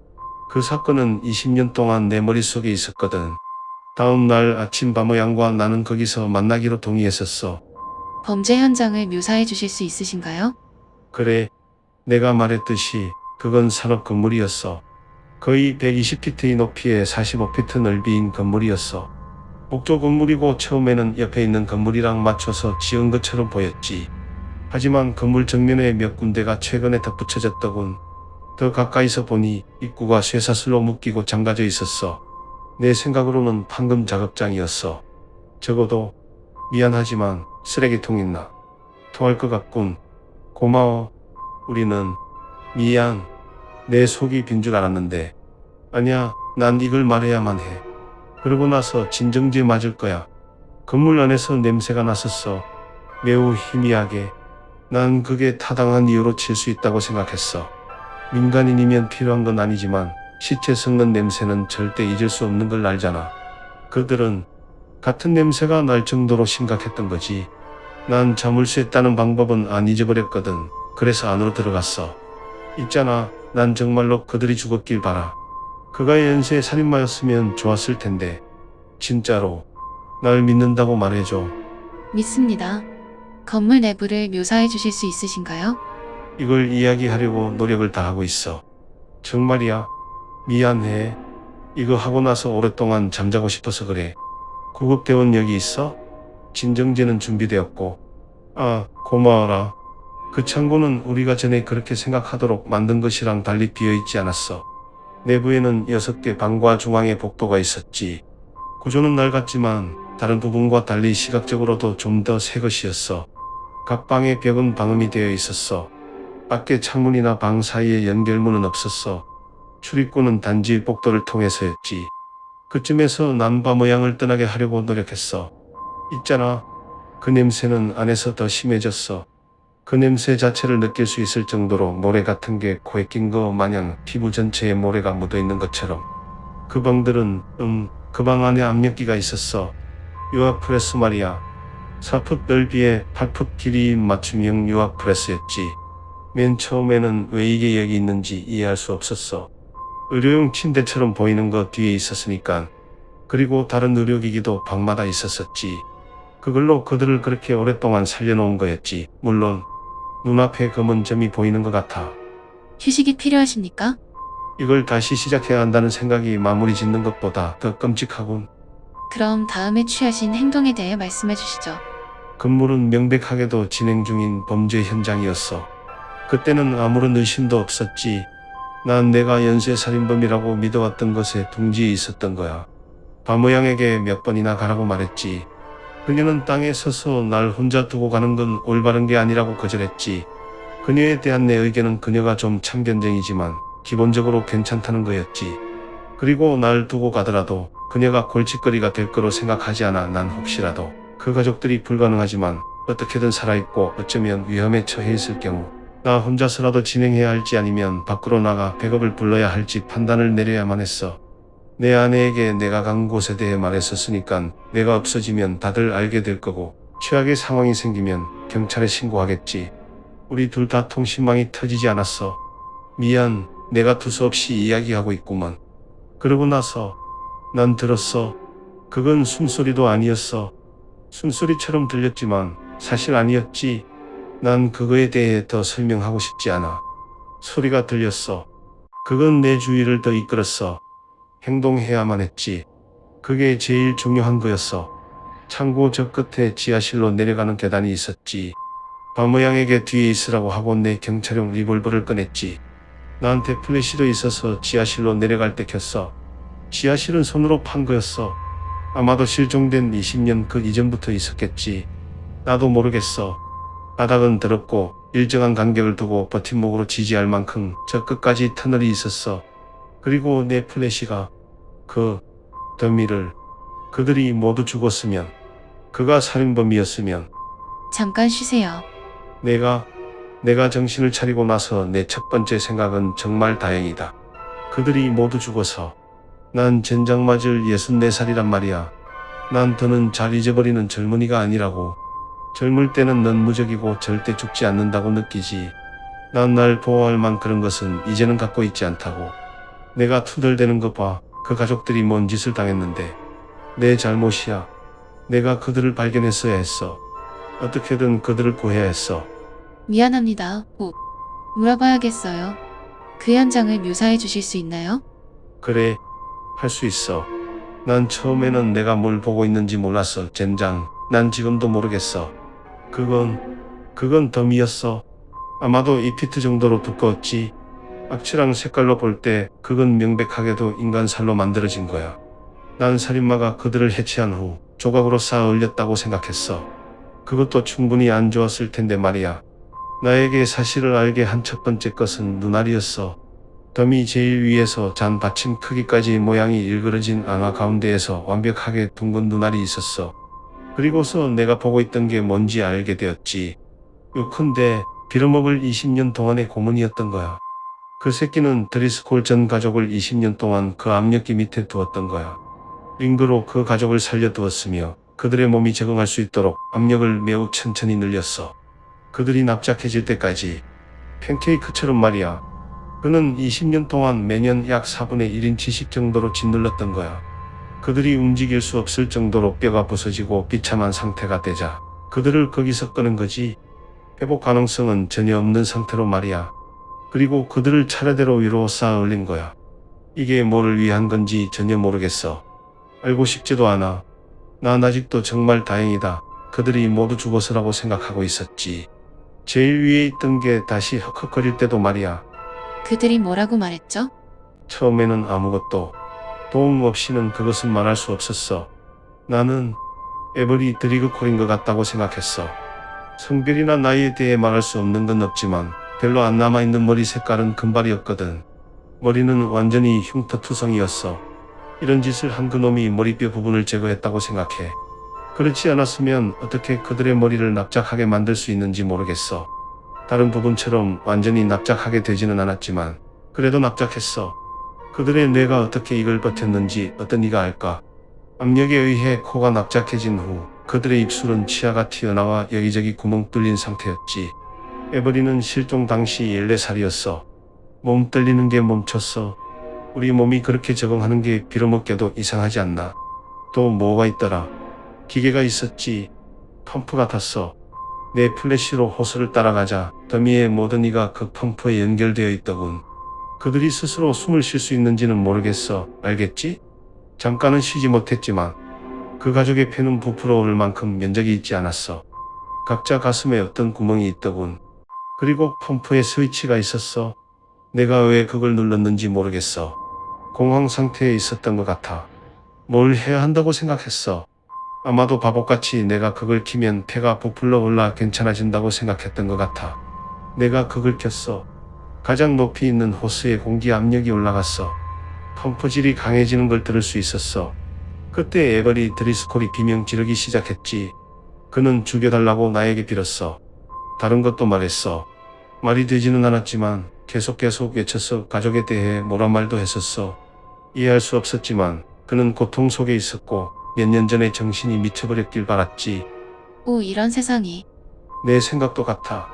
그 사건은 20년 동안 내 머릿속에 있었거든. 다음 날 아침 바모 양과 나는 거기서 만나기로 동의했었어. 범죄 현장을 묘사해 주실 수 있으신가요? 그래, 내가 말했듯이 그건 산업 건물이었어. 거의 120피트의 높이에 45피트 넓이인 건물이었어. 목조 건물이고 처음에는 옆에 있는 건물이랑 맞춰서 지은 것처럼 보였지. 하지만 건물 정면에 몇 군데가 최근에 덧붙여졌더군. 더 가까이서 보니 입구가 쇠사슬로 묶이고 잠가져 있었어. 내 생각으로는 판금 작업장이었어. 적어도 미안하지만 쓰레기통 있나? 토할 것 같군. 고마워. 우리는 미안. 내 속이 빈 줄 알았는데. 아니야, 난 이걸 말해야만 해. 그러고 나서 진정제 맞을 거야. 건물 안에서 냄새가 났었어. 매우 희미하게. 난 그게 타당한 이유로 칠 수 있다고 생각했어. 민간인이면 필요한 건 아니지만 시체 썩는 냄새는 절대 잊을 수 없는 걸 알잖아. 그들은 같은 냄새가 날 정도로 심각했던 거지. 난 자물쇠 따는 방법은 안 잊어버렸거든. 그래서 안으로 들어갔어. 있잖아, 난 정말로 그들이 죽었길 바라. 그가 연쇄 살인마였으면 좋았을 텐데. 진짜로 날 믿는다고 말해줘. 믿습니다. 건물 내부를 묘사해 주실 수 있으신가요? 이걸 이야기하려고 노력을 다하고 있어. 정말이야. 미안해. 이거 하고 나서 오랫동안 잠자고 싶어서 그래. 구급대원 여기 있어? 진정제는 준비되었고. 아, 고마워라. 그 창고는 우리가 전에 그렇게 생각하도록 만든 것이랑 달리 비어있지 않았어. 내부에는 6개 방과 중앙에 복도가 있었지. 구조는 낡았지만 다른 부분과 달리 시각적으로도 좀 더 새 것이었어. 각 방의 벽은 방음이 되어 있었어. 밖에 창문이나 방 사이에 연결문은 없었어. 출입구는 단지 복도를 통해서였지. 그쯤에서 난바 모양을 떠나게 하려고 노력했어. 있잖아. 그 냄새는 안에서 더 심해졌어. 그 냄새 자체를 느낄 수 있을 정도로 모래 같은 게 코에 낀 거 마냥 피부 전체에 모래가 묻어있는 것처럼. 그 방들은 그 방 안에 압력기가 있었어. 유압 프레스 말이야. 4풋 넓이에 8풋 길이인 맞춤형 유압 프레스였지. 맨 처음에는 왜 이게 여기 있는지 이해할 수 없었어. 의료용 침대처럼 보이는 거 뒤에 있었으니까. 그리고 다른 의료기기도 방마다 있었었지. 그걸로 그들을 그렇게 오랫동안 살려놓은 거였지. 물론 눈앞에 검은 점이 보이는 것 같아. 휴식이 필요하십니까? 이걸 다시 시작해야 한다는 생각이 마무리 짓는 것보다 더 끔찍하군. 그럼 다음에 취하신 행동에 대해 말씀해 주시죠. 건물은 명백하게도 진행 중인 범죄 현장이었어. 그때는 아무런 의심도 없었지. 난 내가 연쇄살인범이라고 믿어왔던 것에 둥지에 있었던 거야. 바모양에게 몇 번이나 가라고 말했지. 그녀는 땅에 서서 날 혼자 두고 가는 건 올바른 게 아니라고 거절했지. 그녀에 대한 내 의견은 그녀가 좀 참견쟁이지만 기본적으로 괜찮다는 거였지. 그리고 날 두고 가더라도 그녀가 골칫거리가 될 거로 생각하지 않아. 난 혹시라도 그 가족들이 불가능하지만 어떻게든 살아있고 어쩌면 위험에 처해 있을 경우 나 혼자서라도 진행해야 할지 아니면 밖으로 나가 백업을 불러야 할지 판단을 내려야만 했어. 내 아내에게 내가 간 곳에 대해 말했었으니까 내가 없어지면 다들 알게 될 거고 최악의 상황이 생기면 경찰에 신고하겠지. 우리 둘 다 통신망이 터지지 않았어. 미안, 내가 두서없이 이야기하고 있구먼. 그러고 나서 난 들었어. 그건 숨소리도 아니었어. 숨소리처럼 들렸지만 사실 아니었지. 난 그거에 대해 더 설명하고 싶지 않아. 소리가 들렸어. 그건 내 주위를 더 이끌었어. 행동해야만 했지. 그게 제일 중요한 거였어. 창고 저 끝에 지하실로 내려가는 계단이 있었지. 바모양에게 뒤에 있으라고 하고 내 경찰용 리볼버를 꺼냈지. 나한테 플래시도 있어서 지하실로 내려갈 때 켰어. 지하실은 손으로 판 거였어. 아마도 실종된 20년 그 이전부터 있었겠지. 나도 모르겠어. 바닥은 더럽고 일정한 간격을 두고 버팀목으로 지지할 만큼 저 끝까지 터널이 있었어. 그리고 내 플래시가 그 더미를 그들이 모두 죽었으면 그가 살인범이었으면 잠깐 쉬세요. 내가 정신을 차리고 나서 내 첫 번째 생각은 정말 다행이다. 그들이 모두 죽어서 난 젠장 맞을 64살이란 말이야. 난 더는 잘 잊어버리는 젊은이가 아니라고. 젊을 때는 넌 무적이고 절대 죽지 않는다고 느끼지. 난 날 보호할 만큼 것은 이제는 갖고 있지 않다고. 내가 투덜대는 거 봐. 그 가족들이 뭔 짓을 당했는데. 내 잘못이야. 내가 그들을 발견했어야 했어. 어떻게든 그들을 구해야 했어. 미안합니다. 꼭 물어봐야겠어요. 그 현장을 묘사해 주실 수 있나요? 그래, 할 수 있어. 난 처음에는 내가 뭘 보고 있는지 몰랐어. 젠장. 난 지금도 모르겠어. 그건 덤이었어. 아마도 2피트 정도로 두꺼웠지. 악취랑 색깔로 볼 때 그건 명백하게도 인간 살로 만들어진 거야. 난 살인마가 그들을 해체한 후 조각으로 쌓아 올렸다고 생각했어. 그것도 충분히 안 좋았을 텐데 말이야. 나에게 사실을 알게 한 첫 번째 것은 눈알이었어. 덤이 제일 위에서 잔 받침 크기까지 모양이 일그러진 앙화 가운데에서 완벽하게 둥근 눈알이 있었어. 그리고서 내가 보고 있던 게 뭔지 알게 되었지. 요컨대 빌어먹을 20년 동안의 고문이었던 거야. 그 새끼는 드리스콜 전 가족을 20년 동안 그 압력기 밑에 두었던 거야. 링거로 그 가족을 살려두었으며 그들의 몸이 적응할 수 있도록 압력을 매우 천천히 늘렸어. 그들이 납작해질 때까지. 팬케이크처럼 말이야. 그는 20년 동안 매년 약 4분의 1인치씩 정도로 짓눌렀던 거야. 그들이 움직일 수 없을 정도로 뼈가 부서지고 비참한 상태가 되자 그들을 거기서 끄는 거지. 회복 가능성은 전혀 없는 상태로 말이야. 그리고 그들을 차례대로 위로 쌓아 올린 거야. 이게 뭐를 위한 건지 전혀 모르겠어. 알고 싶지도 않아. 난 아직도 정말 다행이다. 그들이 모두 죽어서라고 생각하고 있었지. 제일 위에 있던 게 다시 헉헉거릴 때도 말이야. 그들이 뭐라고 말했죠? 처음에는 아무것도 도움 없이는 그것은 말할 수 없었어. 나는 에버리 드리그콜인 것 같다고 생각했어. 성별이나 나이에 대해 말할 수 없는 건 없지만 별로 안 남아있는 머리 색깔은 금발이었거든. 머리는 완전히 흉터투성이었어. 이런 짓을 한 그놈이 머리뼈 부분을 제거했다고 생각해. 그렇지 않았으면 어떻게 그들의 머리를 납작하게 만들 수 있는지 모르겠어. 다른 부분처럼 완전히 납작하게 되지는 않았지만 그래도 납작했어. 그들의 뇌가 어떻게 이걸 버텼는지 어떤 이가 알까? 압력에 의해 코가 납작해진 후 그들의 입술은 치아가 튀어나와 여기저기 구멍 뚫린 상태였지. 에버리는 실종 당시 14살이었어. 몸 떨리는 게 멈췄어. 우리 몸이 그렇게 적응하는 게 빌어먹게도 이상하지 않나. 또 뭐가 있더라. 기계가 있었지. 펌프 같았어. 내 플래시로 호수를 따라가자 더미의 모든 이가 그 펌프에 연결되어 있더군. 그들이 스스로 숨을 쉴 수 있는지는 모르겠어. 알겠지? 잠깐은 쉬지 못했지만 그 가족의 폐는 부풀어 오를 만큼 면적이 있지 않았어. 각자 가슴에 어떤 구멍이 있더군. 그리고 펌프에 스위치가 있었어. 내가 왜 그걸 눌렀는지 모르겠어. 공황 상태에 있었던 것 같아. 뭘 해야 한다고 생각했어. 아마도 바보같이 내가 그걸 키면 폐가 부풀러 올라 괜찮아진다고 생각했던 것 같아. 내가 그걸 켰어. 가장 높이 있는 호스의 공기 압력이 올라갔어. 펌프질이 강해지는 걸 들을 수 있었어. 그때 에버리 드리스콜이 비명 지르기 시작했지. 그는 죽여달라고 나에게 빌었어. 다른 것도 말했어. 말이 되지는 않았지만 계속 외쳤어. 가족에 대해 뭐라 말도 했었어. 이해할 수 없었지만 그는 고통 속에 있었고 몇 년 전에 정신이 미쳐버렸길 바랐지. 오, 이런 세상이. 내 생각도 같아.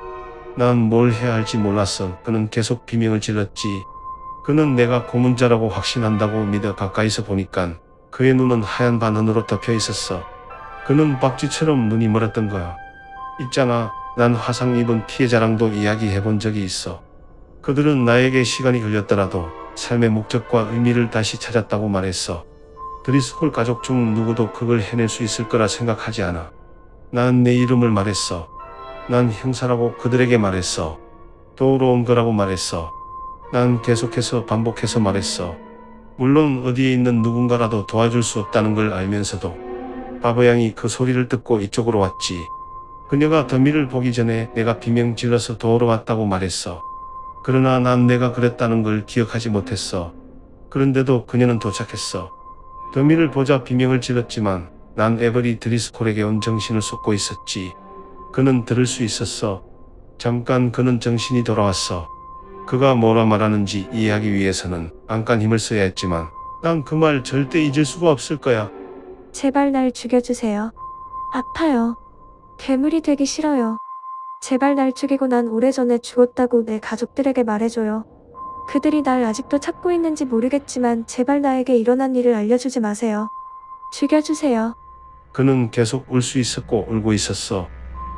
난 뭘 해야 할지 몰랐어. 그는 계속 비명을 질렀지. 그는 내가 고문자라고 확신한다고 믿어 가까이서 보니깐 그의 눈은 하얀 반원으로 덮여 있었어. 그는 박쥐처럼 눈이 멀었던 거야. 있잖아, 난 화상 입은 피해자랑도 이야기해본 적이 있어. 그들은 나에게 시간이 걸렸더라도 삶의 목적과 의미를 다시 찾았다고 말했어. 드리스콜 가족 중 누구도 그걸 해낼 수 있을 거라 생각하지 않아. 난 내 이름을 말했어. 난 형사라고 그들에게 말했어. 도우러 온 거라고 말했어. 난 계속해서 반복해서 말했어. 물론 어디에 있는 누군가라도 도와줄 수 없다는 걸 알면서도 바보양이 그 소리를 듣고 이쪽으로 왔지. 그녀가 더미를 보기 전에 내가 비명 질러서 도우러 왔다고 말했어. 그러나 난 내가 그랬다는 걸 기억하지 못했어. 그런데도 그녀는 도착했어. 더미를 보자 비명을 질렀지만 난 에버리 드리스콜에게 온 정신을 쏟고 있었지. 그는 들을 수 있었어. 잠깐 그는 정신이 돌아왔어. 그가 뭐라 말하는지 이해하기 위해서는 안간 힘을 써야 했지만 난 그 말 절대 잊을 수가 없을 거야. 제발 날 죽여주세요. 아파요. 괴물이 되기 싫어요. 제발 날 죽이고 난 오래전에 죽었다고 내 가족들에게 말해줘요. 그들이 날 아직도 찾고 있는지 모르겠지만 제발 나에게 일어난 일을 알려주지 마세요. 죽여주세요. 그는 계속 울 수 있었고 울고 있었어.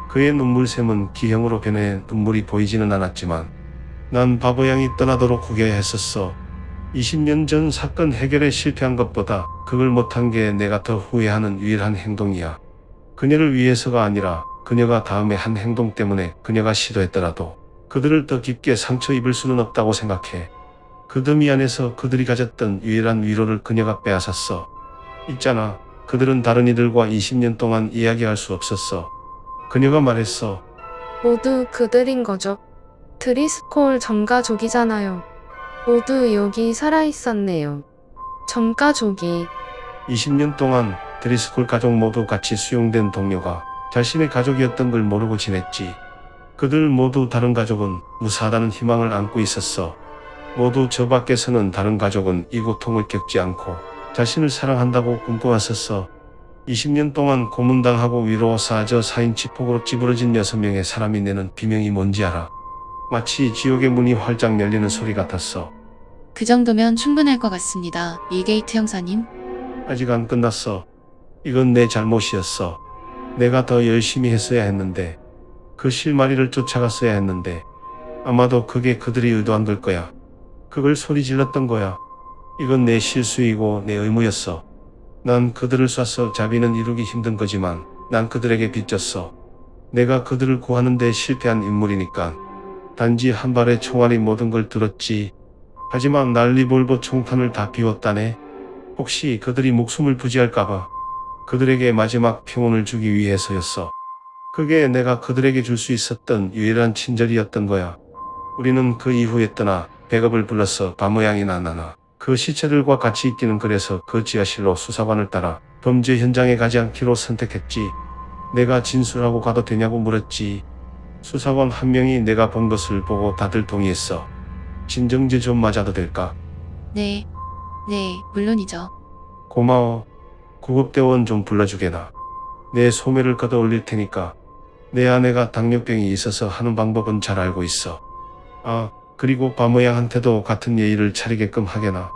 그의 눈물샘은 기형으로 변해 눈물이 보이지는 않았지만 난 바보양이 떠나도록 구겨야 했었어. 20년 전 사건 해결에 실패한 것보다 그걸 못한 게 내가 더 후회하는 유일한 행동이야. 그녀를 위해서가 아니라 그녀가 다음에 한 행동 때문에 그녀가 시도했더라도 그들을 더 깊게 상처 입을 수는 없다고 생각해. 그도 미안해서 그들이 가졌던 유일한 위로를 그녀가 빼앗았어. 있잖아. 그들은 다른 이들과 20년 동안 이야기할 수 없었어. 그녀가 말했어. 모두 그들인 거죠. 드리스콜 전가족이잖아요. 모두 여기 살아있었네요. 전가족이 20년 동안 드리스콜 가족 모두 같이 수용된 동료가 자신의 가족이었던 걸 모르고 지냈지. 그들 모두 다른 가족은 무사하다는 희망을 안고 있었어. 모두 저 밖에서는 다른 가족은 이 고통을 겪지 않고 자신을 사랑한다고 꿈꿔왔었어. 20년 동안 고문당하고 위로 사저 4인치 폭으로 찌부러진 6명의 사람이 내는 비명이 뭔지 알아? 마치 지옥의 문이 활짝 열리는 소리 같았어. 그 정도면 충분할 것 같습니다. 일게이트 형사님. 아직 안 끝났어. 이건 내 잘못이었어. 내가 더 열심히 했어야 했는데, 그 실마리를 쫓아갔어야 했는데, 아마도 그게 그들이 의도한 걸 거야. 그걸 소리 질렀던 거야. 이건 내 실수이고 내 의무였어. 난 그들을 쏴서 자비는 이루기 힘든 거지만 난 그들에게 빚졌어. 내가 그들을 구하는데 실패한 인물이니까. 단지 한 발의 총알이 모든 걸 들었지. 하지만 날 리볼버 총탄을 다 비웠다네. 혹시 그들이 목숨을 부지할까봐. 그들에게 마지막 평온을 주기 위해서였어. 그게 내가 그들에게 줄 수 있었던 유일한 친절이었던 거야. 우리는 그 이후에 떠나 백업을 불러서 밤모양이나 나나 그 시체들과 같이 있기는 그래서 그 지하실로 수사관을 따라 범죄 현장에 가지 않기로 선택했지. 내가 진술하고 가도 되냐고 물었지. 수사관 한 명이 내가 본 것을 보고 다들 동의했어. 진정제 좀 맞아도 될까? 네, 물론이죠. 고마워. 구급대원 좀 불러주게나. 내 소매를 걷어 올릴 테니까. 내 아내가 당뇨병이 있어서 하는 방법은 잘 알고 있어. 아, 그리고 밤모양한테도 같은 예의를 차리게끔 하게나.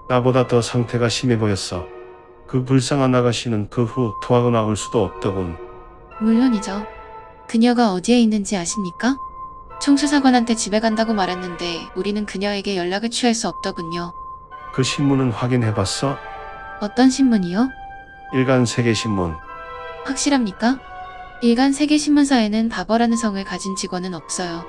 나보다 더 상태가 심해 보였어. 그 불쌍한 아가씨는 그 후 토하거나 울 수도 없더군. 물론이죠. 그녀가 어디에 있는지 아십니까? 총수사관한테 집에 간다고 말했는데 우리는 그녀에게 연락을 취할 수 없더군요. 그 신문은 확인해봤어? 어떤 신문이요? 일간 세계신문. 확실합니까? 일간 세계신문사에는 바버라는 성을 가진 직원은 없어요.